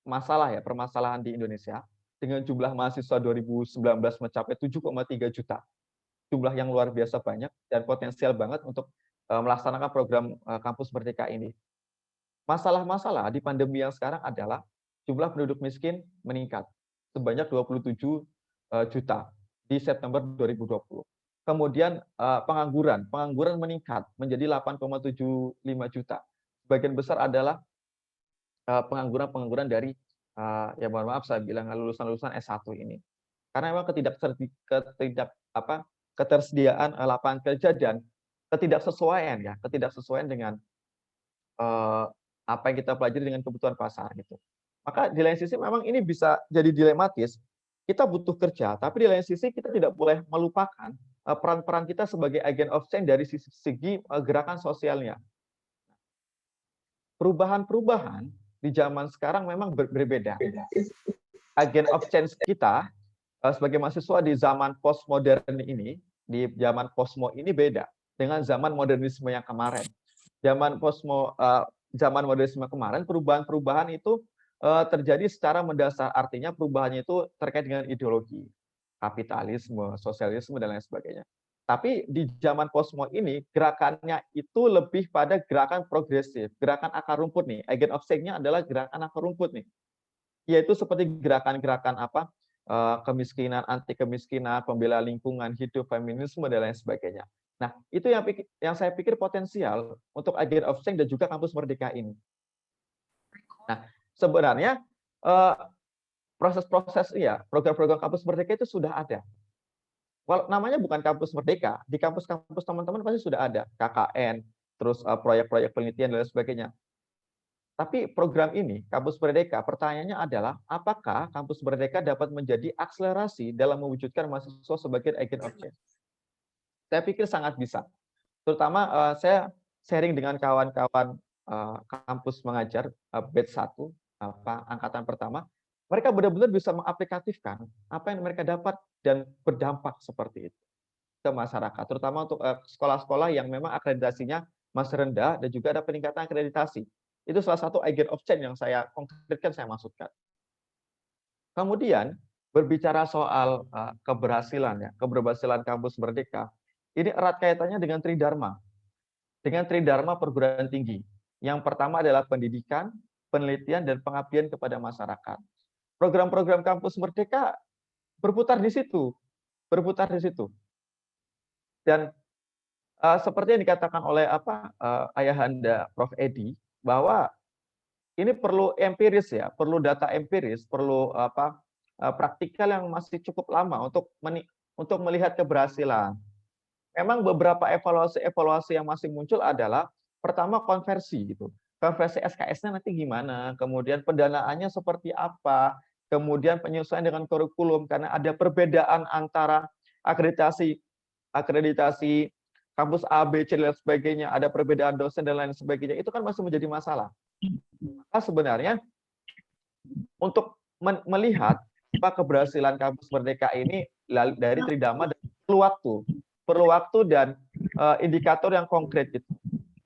masalah ya, permasalahan di Indonesia, dengan jumlah mahasiswa 2019 mencapai 7,3 juta, jumlah yang luar biasa banyak dan potensial banget untuk melaksanakan program Kampus Merdeka ini. Masalah-masalah di pandemi yang sekarang adalah jumlah penduduk miskin meningkat sebanyak 27 juta di September 2020. Kemudian pengangguran meningkat menjadi 8,75 juta. Sebagian besar adalah pengangguran dari ya mohon maaf saya bilang lulusan-lulusan S1 ini. Karena memang ketersediaan lapangan kerja dan ketidaksesuaian dengan apa yang kita pelajari dengan kebutuhan pasar gitu. Maka di lain sisi memang ini bisa jadi dilematis. Kita butuh kerja, tapi di lain sisi kita tidak boleh melupakan peran-peran kita sebagai agent of change dari segi gerakan sosialnya. Perubahan-perubahan di zaman sekarang memang berbeda. Agent of change kita sebagai mahasiswa di zaman postmodern ini, di zaman posmo ini beda dengan zaman modernisme yang kemarin. Zaman modernisme kemarin, perubahan-perubahan itu terjadi secara mendasar, artinya perubahannya itu terkait dengan ideologi, kapitalisme, sosialisme, dan lain sebagainya. Tapi di zaman posmo ini, gerakannya itu lebih pada gerakan progresif, gerakan akar rumput nih. Agent of change-nya adalah gerakan akar rumput nih. Yaitu seperti gerakan-gerakan kemiskinan, anti kemiskinan, pembela lingkungan hidup, feminisme, dan lain sebagainya. Nah, itu yang saya pikir potensial untuk agent of change dan juga Kampus Merdeka ini. Nah, sebenarnya proses-proses program-program Kampus Merdeka itu sudah ada. Walau namanya bukan Kampus Merdeka, di kampus-kampus teman-teman pasti sudah ada KKN, terus proyek-proyek penelitian dan lain sebagainya. Tapi program ini, Kampus Merdeka, pertanyaannya adalah apakah Kampus Merdeka dapat menjadi akselerasi dalam mewujudkan mahasiswa sebagai agent of change? Saya pikir sangat bisa. Terutama saya sharing dengan kawan-kawan kampus mengajar batch 1, angkatan pertama, mereka benar-benar bisa mengaplikatifkan apa yang mereka dapat dan berdampak seperti itu ke masyarakat, terutama untuk sekolah-sekolah yang memang akreditasinya masih rendah dan juga ada peningkatan akreditasi. Itu salah satu agent of change yang saya konkretkan, saya maksudkan. Kemudian berbicara soal keberhasilan Kampus Merdeka, ini erat kaitannya dengan Tridharma. Dengan Tridharma perguruan tinggi. Yang pertama adalah pendidikan, penelitian, dan pengabdian kepada masyarakat. Program-program Kampus Merdeka berputar di situ. Dan seperti yang dikatakan oleh ayahanda Prof. Edi, bahwa ini perlu empiris ya, perlu data empiris, perlu praktikal yang masih cukup lama untuk melihat keberhasilan. Memang beberapa evaluasi yang masih muncul adalah pertama konversi gitu. Konversi SKS-nya nanti gimana, kemudian pendanaannya seperti apa, kemudian penyesuaian dengan kurikulum karena ada perbedaan antara akreditasi kampus A, B, C, dan sebagainya, ada perbedaan dosen dan lain sebagainya, itu kan masih menjadi masalah. Maka sebenarnya untuk melihat keberhasilan Kampus Merdeka ini dari Tridharma perlu waktu dan indikator yang konkret gitu.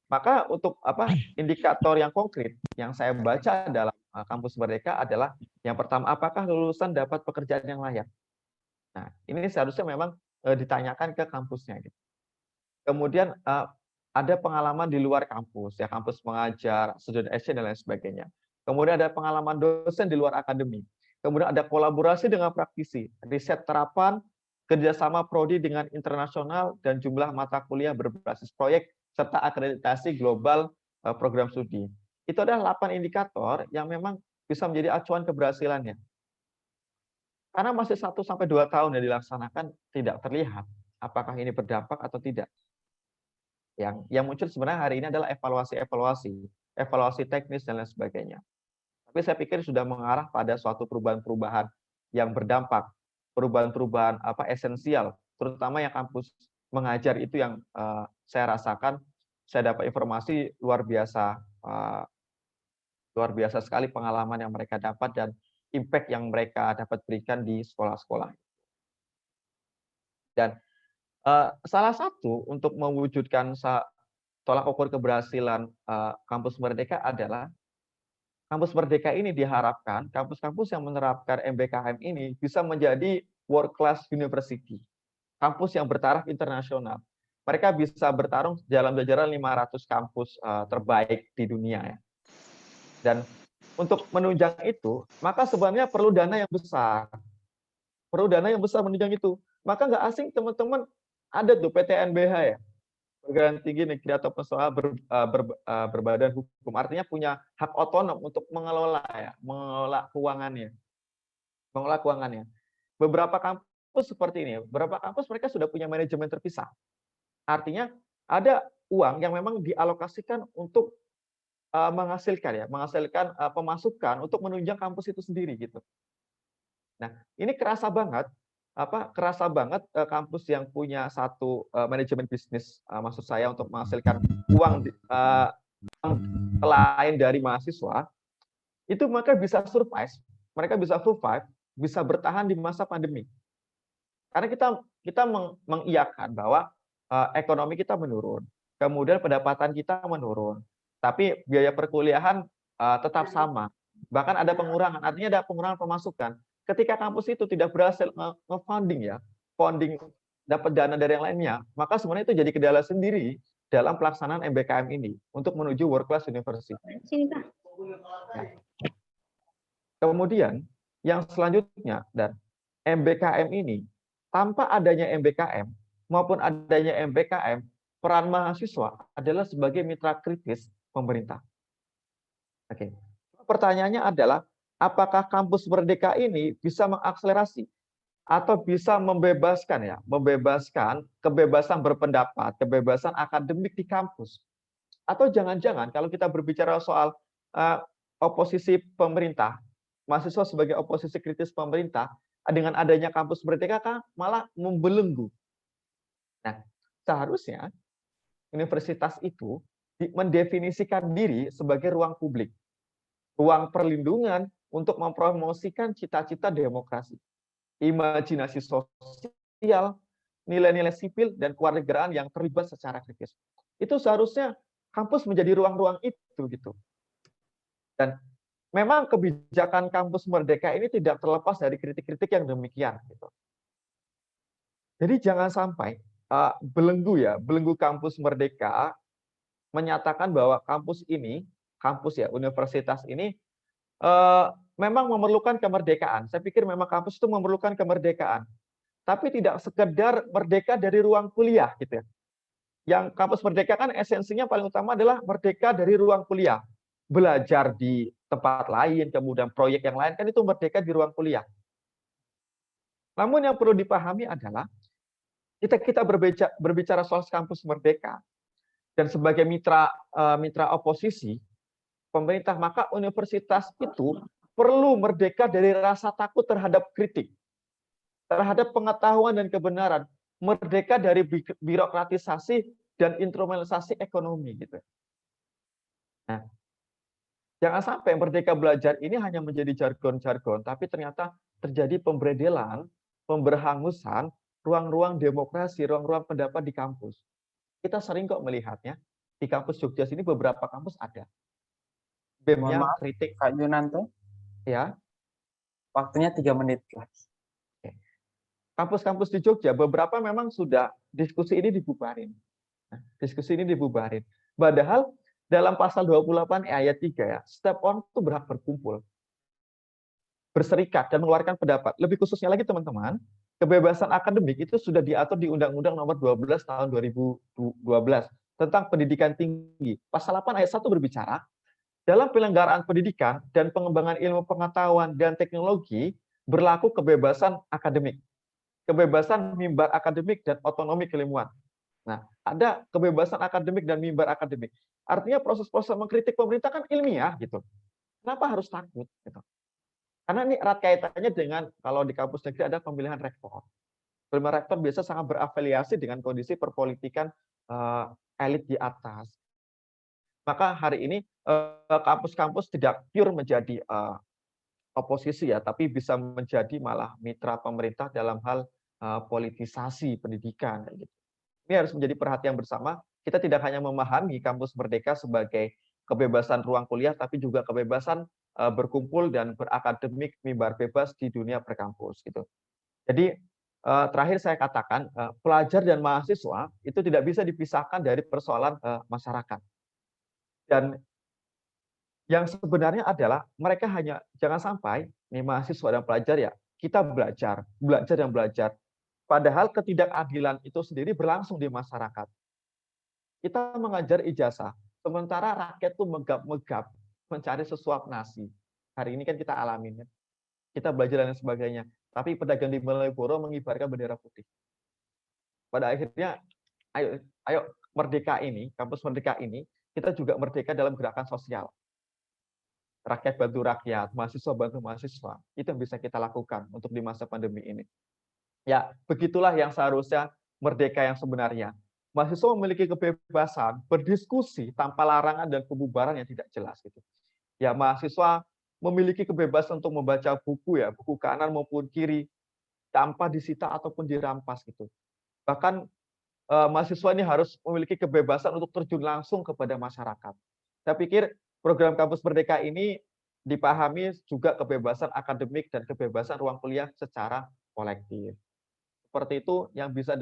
Maka untuk indikator yang konkret yang saya baca dalam Kampus Merdeka adalah yang pertama, apakah lulusan dapat pekerjaan yang layak. Nah, ini seharusnya memang ditanyakan ke kampusnya gitu. Kemudian ada pengalaman di luar kampus, ya kampus mengajar, student action dan lain sebagainya. Kemudian ada pengalaman dosen di luar akademik. Kemudian ada kolaborasi dengan praktisi, riset terapan, kerjasama prodi dengan internasional, dan jumlah mata kuliah berbasis proyek, serta akreditasi global program studi. Itu adalah 8 indikator yang memang bisa menjadi acuan keberhasilannya. Karena masih 1-2 tahun yang dilaksanakan tidak terlihat apakah ini berdampak atau tidak. Yang muncul sebenarnya hari ini adalah evaluasi teknis dan lain sebagainya. Tapi saya pikir sudah mengarah pada suatu perubahan-perubahan yang berdampak, perubahan-perubahan esensial, terutama yang kampus mengajar itu yang saya rasakan, saya dapat informasi luar biasa sekali pengalaman yang mereka dapat dan impact yang mereka dapat berikan di sekolah-sekolah. Dan salah satu untuk mewujudkan tolak ukur keberhasilan Kampus Merdeka adalah Kampus Merdeka ini diharapkan kampus-kampus yang menerapkan MBKM ini bisa menjadi world class university, kampus yang bertaraf internasional. Mereka bisa bertarung dalam jajaran 500 kampus terbaik di dunia ya. Dan untuk menunjang itu, maka sebenarnya perlu dana yang besar. Perlu dana yang besar menunjang itu. Maka nggak asing teman-teman ada tuh PTNBH ya, perguruan tinggi negeri atau pengusaha berbadan hukum, artinya punya hak otonom untuk mengelola keuangannya. Beberapa kampus seperti ini, beberapa kampus mereka sudah punya manajemen terpisah. Artinya ada uang yang memang dialokasikan untuk menghasilkan pemasukan untuk menunjang kampus itu sendiri gitu. Nah, ini kerasa banget kampus yang punya satu manajemen bisnis, maksud saya untuk menghasilkan uang lain dari mahasiswa, itu mereka bisa survive, bisa bertahan di masa pandemi. Karena kita mengiyakan bahwa ekonomi kita menurun, kemudian pendapatan kita menurun, tapi biaya perkuliahan tetap sama, bahkan ada pengurangan, artinya ada pengurangan pemasukan. Ketika kampus itu tidak berhasil nge-funding dapat dana dari yang lainnya, maka sebenarnya itu jadi kendala sendiri dalam pelaksanaan MBKM ini untuk menuju world class university. Kemudian yang selanjutnya, dan MBKM ini tanpa adanya MBKM maupun adanya MBKM, peran mahasiswa adalah sebagai mitra kritis pemerintah. Oke. Pertanyaannya adalah, apakah kampus Merdeka ini bisa mengakselerasi atau bisa membebaskan kebebasan berpendapat, kebebasan akademik di kampus? Atau jangan-jangan kalau kita berbicara soal oposisi pemerintah, mahasiswa sebagai oposisi kritis pemerintah, dengan adanya kampus Merdeka kan malah membelenggu. Nah, seharusnya universitas itu mendefinisikan diri sebagai ruang publik, ruang perlindungan untuk mempromosikan cita-cita demokrasi, imajinasi sosial, nilai-nilai sipil, dan kewarganegaraan yang terlibat secara kritis. Itu seharusnya kampus menjadi ruang-ruang itu gitu. Dan memang kebijakan kampus Merdeka ini tidak terlepas dari kritik-kritik yang demikian gitu. Jadi jangan sampai belenggu kampus Merdeka menyatakan bahwa universitas ini memang memerlukan kemerdekaan. Saya pikir memang kampus itu memerlukan kemerdekaan, tapi tidak sekedar merdeka dari ruang kuliah gitu ya. Yang kampus Merdeka kan esensinya paling utama adalah merdeka dari ruang kuliah, belajar di tempat lain, kemudian proyek yang lain, kan itu merdeka di ruang kuliah. Namun yang perlu dipahami adalah kita berbicara soal kampus Merdeka dan sebagai mitra oposisi pemerintah, maka universitas itu perlu merdeka dari rasa takut terhadap kritik, terhadap pengetahuan dan kebenaran, merdeka dari birokratisasi dan instrumentalisasi ekonomi gitu. Nah, jangan sampai merdeka belajar ini hanya menjadi jargon-jargon, tapi ternyata terjadi pemberedelan, pemberhangusan ruang-ruang demokrasi, ruang-ruang pendapat di kampus. Kita sering kok melihatnya di kampus Jogja sini, beberapa kampus ada. BEM-nya kritik Kak Yunanto, ya. Waktunya 3 menit lagi. Kampus-kampus di Jogja beberapa memang sudah diskusi ini dibubarin. Padahal dalam pasal 28 ayat 3 ya, setiap orang itu berhak berkumpul, berserikat dan mengeluarkan pendapat. Lebih khususnya lagi teman-teman, kebebasan akademik itu sudah diatur di Undang-Undang Nomor 12 tahun 2012 tentang pendidikan tinggi. Pasal 8 ayat 1 berbicara, dalam penyelenggaraan pendidikan dan pengembangan ilmu pengetahuan dan teknologi berlaku kebebasan akademik, kebebasan mimbar akademik dan otonomi keilmuan. Nah, ada kebebasan akademik dan mimbar akademik. Artinya proses-proses mengkritik pemerintah kan ilmiah gitu. Kenapa harus takut? Gitu. Karena ini erat kaitannya dengan kalau di kampus negeri ada pemilihan rektor. Pemilihan rektor biasa sangat berafiliasi dengan kondisi perpolitikan elit di atas. Maka hari ini kampus-kampus tidak pure menjadi oposisi ya, tapi bisa menjadi malah mitra pemerintah dalam hal politisasi pendidikan kayak gitu. Ini harus menjadi perhatian bersama. Kita tidak hanya memahami kampus merdeka sebagai kebebasan ruang kuliah, tapi juga kebebasan berkumpul dan berakademik mimbar bebas di dunia berkampus gitu. Jadi terakhir saya katakan pelajar dan mahasiswa itu tidak bisa dipisahkan dari persoalan masyarakat. Dan yang sebenarnya adalah mereka hanya jangan sampai nih mahasiswa dan pelajar ya kita belajar dan belajar. Padahal ketidakadilan itu sendiri berlangsung di masyarakat. Kita mengajar ijazah, sementara rakyat tuh megap-megap mencari sesuap nasi. Hari ini kan kita alamin ya. Kita belajar dan sebagainya. Tapi pedagang di Malioboro mengibarkan bendera putih. Pada akhirnya, ayo merdeka ini, kampus merdeka ini, kita juga merdeka dalam gerakan sosial. Rakyat bantu rakyat, mahasiswa bantu mahasiswa. Itu yang bisa kita lakukan untuk di masa pandemi ini. Ya, begitulah yang seharusnya merdeka yang sebenarnya. Mahasiswa memiliki kebebasan berdiskusi tanpa larangan dan pembubaran yang tidak jelas gitu. Ya, mahasiswa memiliki kebebasan untuk membaca buku ya, buku kanan maupun kiri tanpa disita ataupun dirampas gitu. Bahkan mahasiswa ini harus memiliki kebebasan untuk terjun langsung kepada masyarakat. Saya pikir program kampus merdeka ini dipahami juga kebebasan akademik dan kebebasan ruang kuliah secara kolektif. Seperti itu yang bisa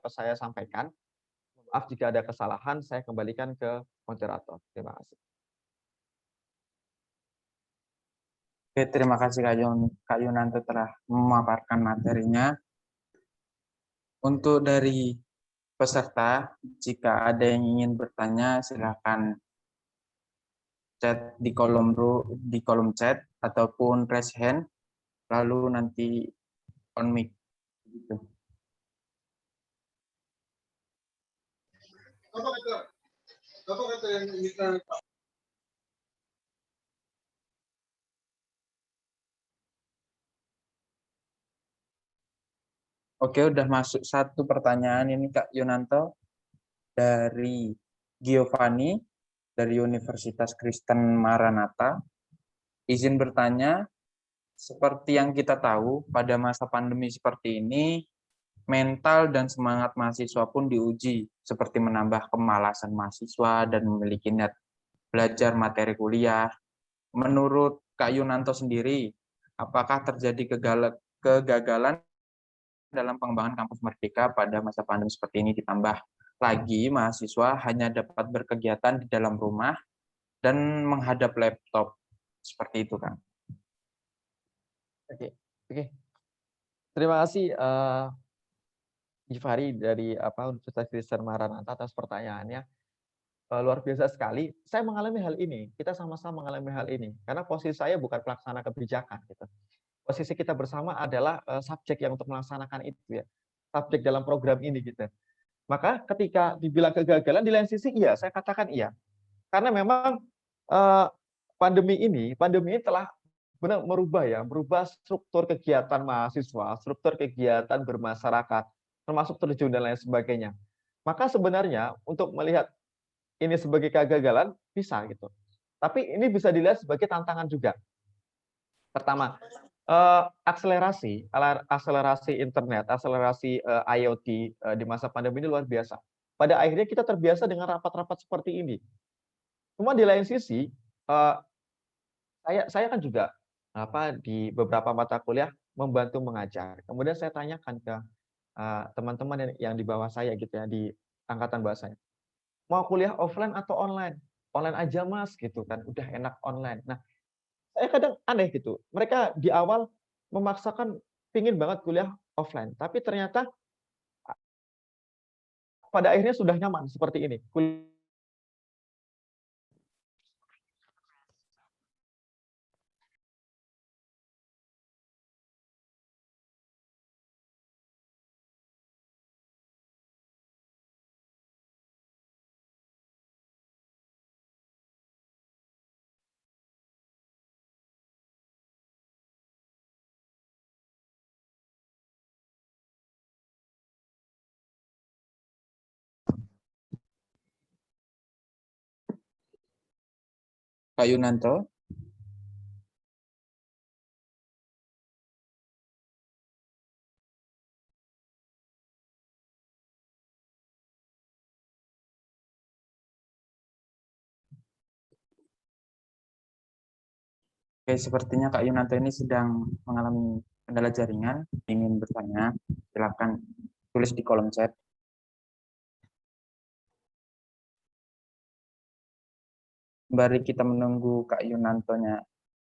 saya sampaikan. Maaf jika ada kesalahan, saya kembalikan ke moderator. Terima kasih. Oke, terima kasih Kak Yunanto telah memaparkan materinya. Untuk dari peserta, jika ada yang ingin bertanya, silakan chat di kolom chat ataupun raise hand, lalu nanti on mic. Gitu. Oke, udah masuk satu pertanyaan ini Kak Yunanto dari Giovanni dari Universitas Kristen Maranatha. Izin bertanya, seperti yang kita tahu pada masa pandemi seperti ini, mental dan semangat mahasiswa pun diuji, seperti menambah kemalasan mahasiswa dan memiliki niat belajar materi kuliah. Menurut Kak Yunanto sendiri, apakah terjadi kegagalan dalam pengembangan kampus merdeka pada masa pandemi seperti ini, ditambah lagi mahasiswa hanya dapat berkegiatan di dalam rumah dan menghadap laptop seperti itu, Kang? Oke. Terima kasih Givari dari Universitas Kristen Maranatha atas pertanyaannya. Luar biasa sekali. Saya mengalami hal ini. Kita sama-sama mengalami hal ini. Karena posisi saya bukan pelaksana kebijakan gitu. Posisi kita bersama adalah subjek yang untuk melaksanakan itu ya. Subjek dalam program ini gitu. Maka ketika dibilang kegagalan di lain sisi iya, saya katakan iya. Karena memang pandemi ini telah benar merubah struktur kegiatan mahasiswa, struktur kegiatan bermasyarakat, termasuk terjun dan lain sebagainya. Maka sebenarnya untuk melihat ini sebagai kegagalan bisa gitu. Tapi ini bisa dilihat sebagai tantangan juga. Pertama, akselerasi internet, akselerasi IoT di masa pandemi ini luar biasa. Pada akhirnya kita terbiasa dengan rapat-rapat seperti ini. Cuma di lain sisi, saya kan juga di beberapa mata kuliah membantu mengajar. Kemudian saya tanyakan ke teman-teman yang di bawah saya gitu ya, di angkatan bawah saya. Mau kuliah offline atau online? Online aja Mas gitu kan, udah enak online. Nah, saya kadang aneh gitu. Mereka di awal memaksakan pingin banget kuliah offline, tapi ternyata pada akhirnya sudah nyaman seperti ini. Kak Yunanto. Oke, sepertinya Kak Yunanto ini sedang mengalami kendala jaringan, ingin bertanya, silakan tulis di kolom chat. Sembari kita menunggu Kak Yunantonya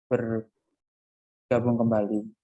bergabung kembali.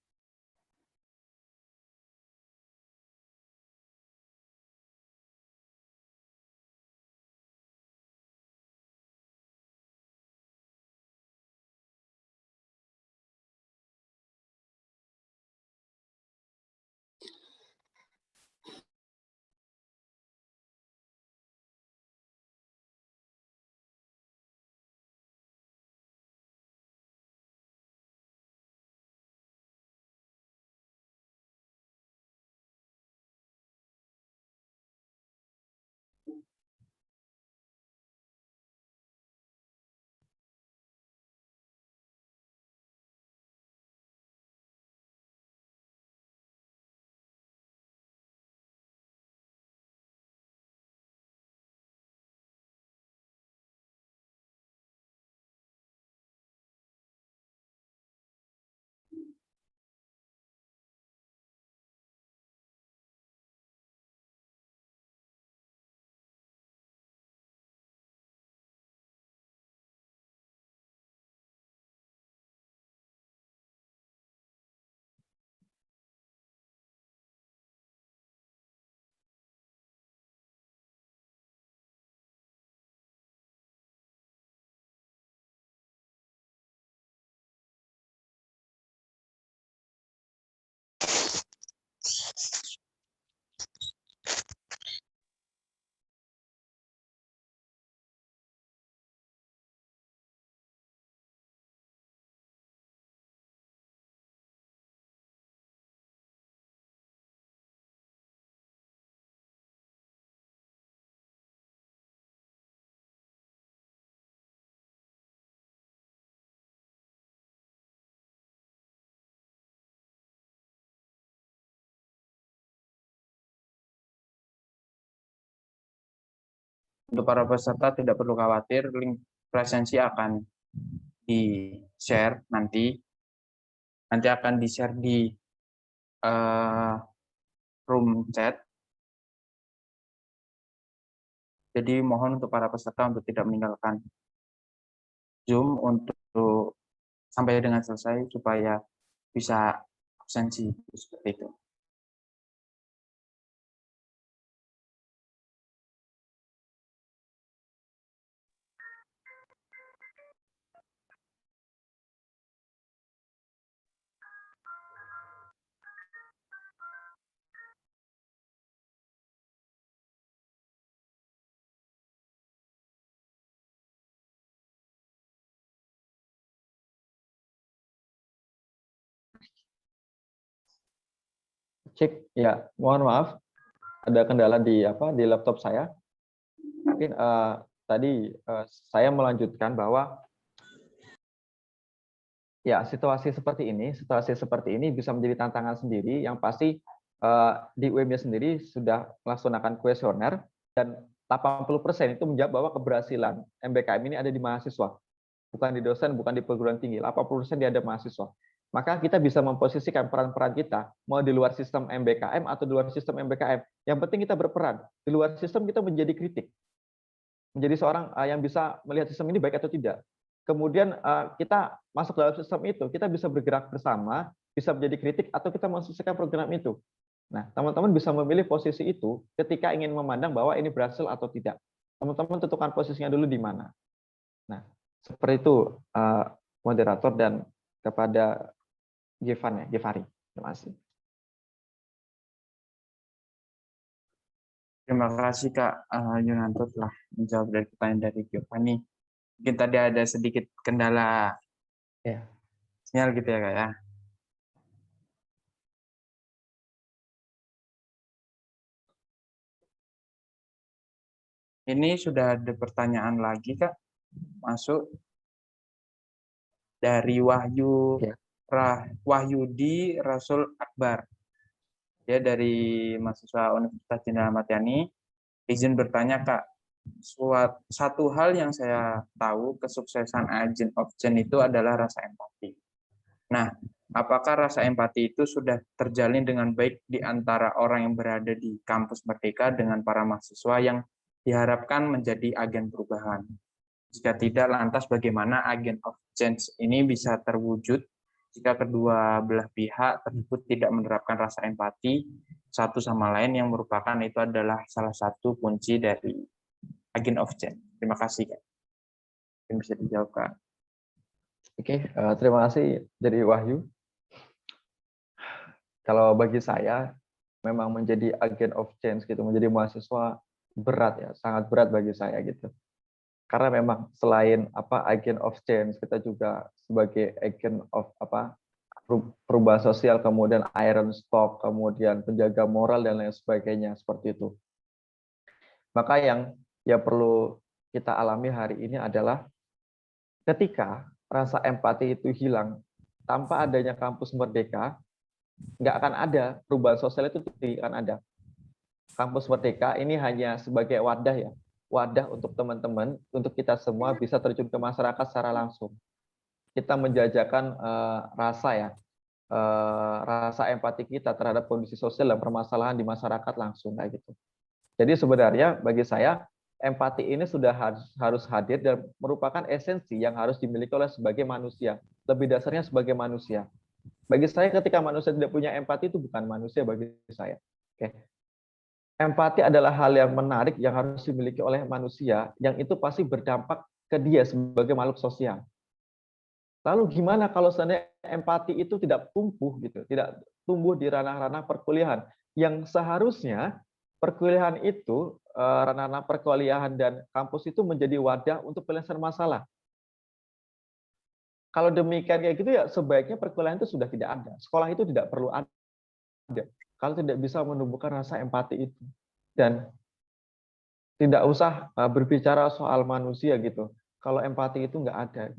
Untuk para peserta tidak perlu khawatir, link presensi akan di-share nanti akan di-share di room chat. Jadi mohon untuk para peserta untuk tidak meninggalkan Zoom untuk sampai dengan selesai supaya bisa absensi seperti itu. Cek ya, mohon maaf ada kendala di laptop saya. Mungkin tadi saya melanjutkan bahwa ya situasi seperti ini bisa menjadi tantangan sendiri. Yang pasti di UM-nya sendiri sudah melaksanakan kuesioner dan 80% itu menjawab bahwa keberhasilan MBKM ini ada di mahasiswa, bukan di dosen, bukan di perguruan tinggi. 80% dia ada mahasiswa. Maka kita bisa memposisikan peran-peran kita mau di luar sistem MBKM atau di luar sistem MBKM. Yang penting kita berperan. Di luar sistem kita menjadi kritik. Menjadi seorang yang bisa melihat sistem ini baik atau tidak. Kemudian kita masuk dalam sistem itu, kita bisa bergerak bersama, bisa menjadi kritik atau kita mensukseskan program itu. Nah, teman-teman bisa memilih posisi itu ketika ingin memandang bahwa ini berhasil atau tidak. Teman-teman tentukan posisinya dulu di mana. Nah, seperti itu moderator dan kepada Givari. Terima kasih. Terima kasih Kak Yunanto telah menjawab dari pertanyaan dari Giovanni. Mungkin tadi ada sedikit kendala sinyal gitu ya Kak ya. Ini sudah ada pertanyaan lagi Kak, masuk dari Wahyudi Rasul Akbar. Dia dari mahasiswa Universitas Jenderal Ahmad Yani. Izin bertanya Kak, satu hal yang saya tahu kesuksesan Agent of Change itu adalah rasa empati. Nah, apakah rasa empati itu sudah terjalin dengan baik di antara orang yang berada di kampus Merdeka dengan para mahasiswa yang diharapkan menjadi agen perubahan? Jika tidak, lantas bagaimana agen of change ini bisa terwujud jika kedua belah pihak tersebut tidak menerapkan rasa empati satu sama lain, yang merupakan itu adalah salah satu kunci dari agen of change. Terima kasih, Kak. Mungkin bisa dijawab, Kak. Oke, terima kasih dari Wahyu. Kalau bagi saya, memang menjadi agen of change gitu, menjadi mahasiswa berat ya, sangat berat bagi saya gitu. Karena memang selain agen of change, kita juga sebagai agen of perubahan sosial, kemudian iron stock, kemudian penjaga moral dan lain sebagainya seperti itu. Maka yang perlu kita alami hari ini adalah ketika rasa empati itu hilang, tanpa adanya kampus Merdeka, nggak akan ada perubahan sosial, itu tidak akan ada. Kampus Merdeka ini hanya sebagai wadah ya, wadah untuk teman-teman, untuk kita semua bisa terjun ke masyarakat secara langsung. Kita menjajakan rasa empati kita terhadap kondisi sosial dan permasalahan di masyarakat langsung kayak gitu. Jadi sebenarnya bagi saya empati ini sudah harus hadir dan merupakan esensi yang harus dimiliki oleh sebagai manusia. Lebih dasarnya sebagai manusia. Bagi saya ketika manusia tidak punya empati itu bukan manusia bagi saya. Oke. Empati adalah hal yang menarik yang harus dimiliki oleh manusia, yang itu pasti berdampak ke dia sebagai makhluk sosial. Lalu gimana kalau seandainya empati itu tidak tumbuh gitu, tidak tumbuh di ranah-ranah perkuliahan yang seharusnya perkuliahan itu, ranah-ranah perkuliahan dan kampus itu menjadi wadah untuk penyelesaian masalah. Kalau demikian kayak gitu ya sebaiknya perkuliahan itu sudah tidak ada. Sekolah itu tidak perlu ada. Kalau tidak bisa menumbuhkan rasa empati itu. Dan tidak usah berbicara soal manusia gitu. Kalau empati itu nggak ada.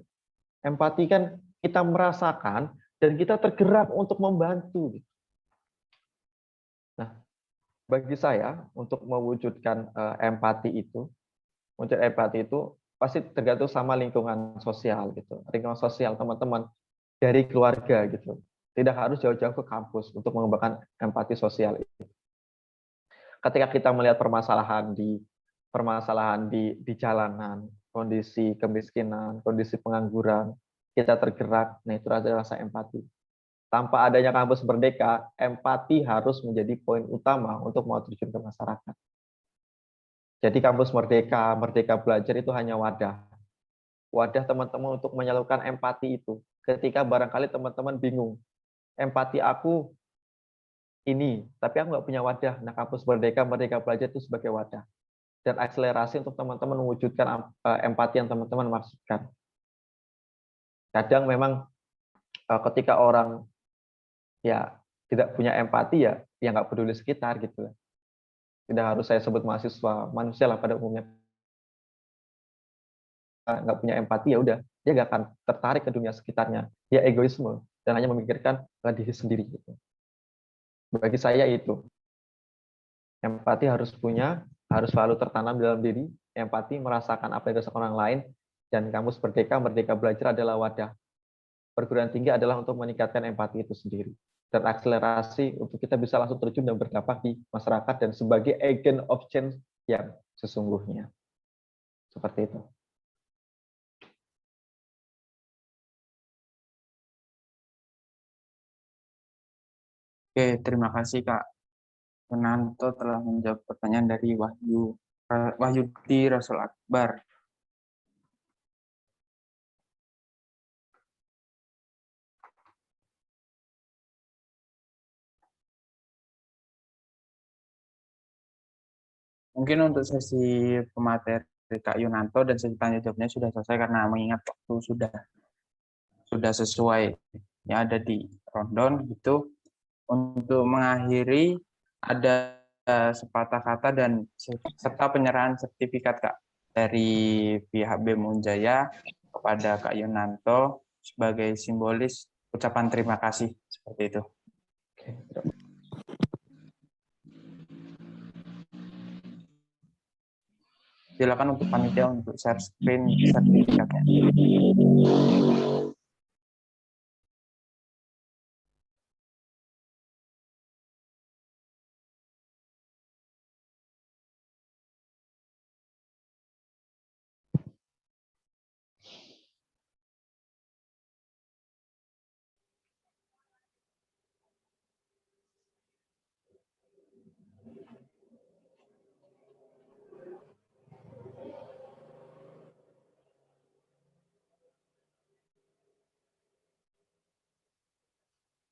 Empati kan kita merasakan dan kita tergerak untuk membantu. Nah, bagi saya untuk mewujudkan empati itu pasti tergantung sama lingkungan sosial gitu. Lingkungan sosial teman-teman dari keluarga gitu. Tidak harus jauh-jauh ke kampus untuk mengembangkan empati sosial itu. Ketika kita melihat permasalahan di jalanan, kondisi kemiskinan, kondisi pengangguran, kita tergerak, nah itu rasa empati. Tanpa adanya kampus Merdeka, empati harus menjadi poin utama untuk mau terjun ke masyarakat. Jadi kampus Merdeka, Merdeka Belajar itu hanya wadah. Wadah teman-teman untuk menyalurkan empati itu. Ketika barangkali teman-teman bingung, empati aku ini, tapi aku nggak punya wadah. Nah, kampus Merdeka, Merdeka Belajar itu sebagai wadah. Dan akselerasi untuk teman-teman mewujudkan empati yang teman-teman maksudkan. Kadang memang ketika orang ya tidak punya empati ya nggak peduli sekitar gitu. Tidak harus saya sebut mahasiswa, manusia lah pada umumnya nggak punya empati, ya udah dia nggak akan tertarik ke dunia sekitarnya, dia egoisme dan hanya memikirkan diri sendiri gitu. Bagi saya itu empati harus selalu tertanam dalam diri. Empati merasakan apa yang dirasakan orang lain, dan kampus Merdeka, Merdeka Belajar adalah wadah. Perguruan tinggi adalah untuk meningkatkan empati itu sendiri dan akselerasi untuk kita bisa langsung terjun dan berdampak di masyarakat dan sebagai agent of change yang sesungguhnya. Seperti itu. Oke, terima kasih Kak Yunanto telah menjawab pertanyaan dari Wahyudi Rasul Akbar. Mungkin untuk sesi pemateri Kak Yunanto dan sesi tanya jawabnya sudah selesai karena mengingat waktu sudah sesuai yang ada di rundown gitu. Untuk mengakhiri ada sepatah kata dan serta penyerahan sertifikat Kak dari pihak BEM Unjaya kepada Kak Yunanto sebagai simbolis ucapan terima kasih seperti itu. Silakan untuk panitia untuk share screen sertifikatnya.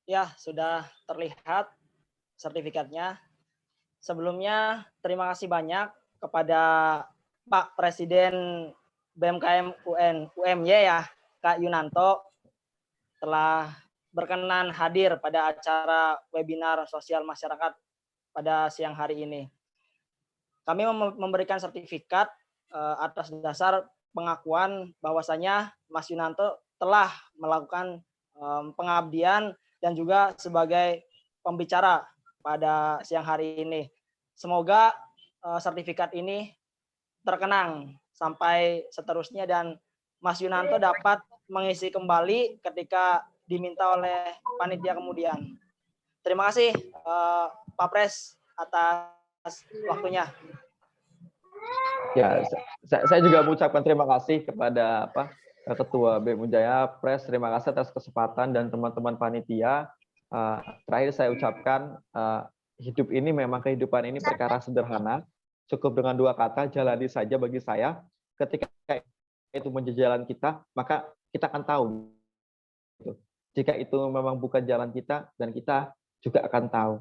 Ya, sudah terlihat sertifikatnya. Sebelumnya, terima kasih banyak kepada Pak Presiden BMKM UMY ya, Kak Yunanto, telah berkenan hadir pada acara webinar sosial masyarakat pada siang hari ini. Kami memberikan sertifikat atas dasar pengakuan bahwasanya Mas Yunanto telah melakukan pengabdian dan juga sebagai pembicara pada siang hari ini. Semoga sertifikat ini terkenang sampai seterusnya dan Mas Yunanto dapat mengisi kembali ketika diminta oleh panitia kemudian. Terima kasih Pak Pres atas waktunya. Ya, saya juga mengucapkan terima kasih kepada Ketua BEM Unjaya, Pres, terima kasih atas kesempatan dan teman-teman panitia. Terakhir saya ucapkan hidup ini memang kehidupan ini perkara sederhana. Cukup dengan 2 kata, jalani saja bagi saya. Ketika itu menjadi jalan kita, maka kita akan tahu. Jika itu memang bukan jalan kita, dan kita juga akan tahu.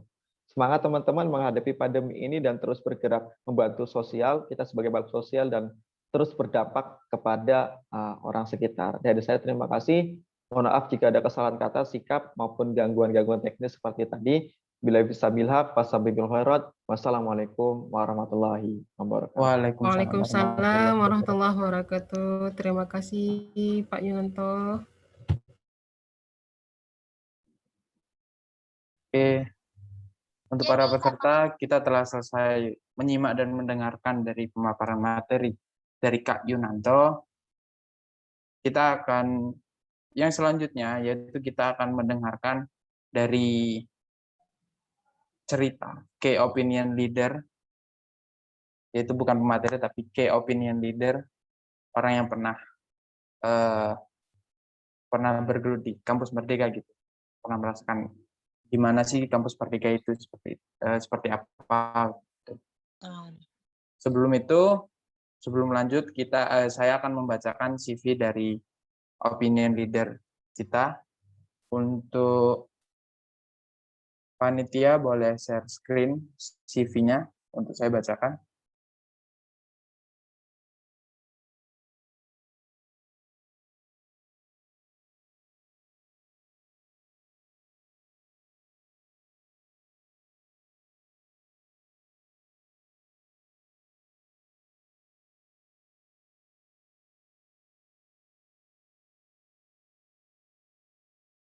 Semangat teman-teman menghadapi pandemi ini dan terus bergerak membantu sosial, kita sebagai makhluk sosial dan terus berdampak kepada orang sekitar. Dari saya terima kasih. Mohon maaf jika ada kesalahan kata, sikap maupun gangguan-gangguan teknis seperti tadi. Bila bisa bilhaq, fasabiqul khairat. Wassalamualaikum warahmatullahi wabarakatuh. Waalaikumsalam warahmatullahi wabarakatuh. Terima kasih Pak Yunanto. Oke, untuk para peserta, kita telah selesai menyimak dan mendengarkan dari pemaparan materi dari Kak Yunanto. Kita akan, yang selanjutnya, yaitu kita akan mendengarkan dari cerita Key Opinion Leader, yaitu bukan pemateri, tapi Key Opinion Leader, orang yang pernah bergelut di kampus Merdeka gitu, pernah merasakan gimana sih kampus Merdeka itu seperti apa. Sebelum itu, sebelum lanjut, saya akan membacakan CV dari opinion leader kita. Untuk panitia boleh share screen CV-nya untuk saya bacakan.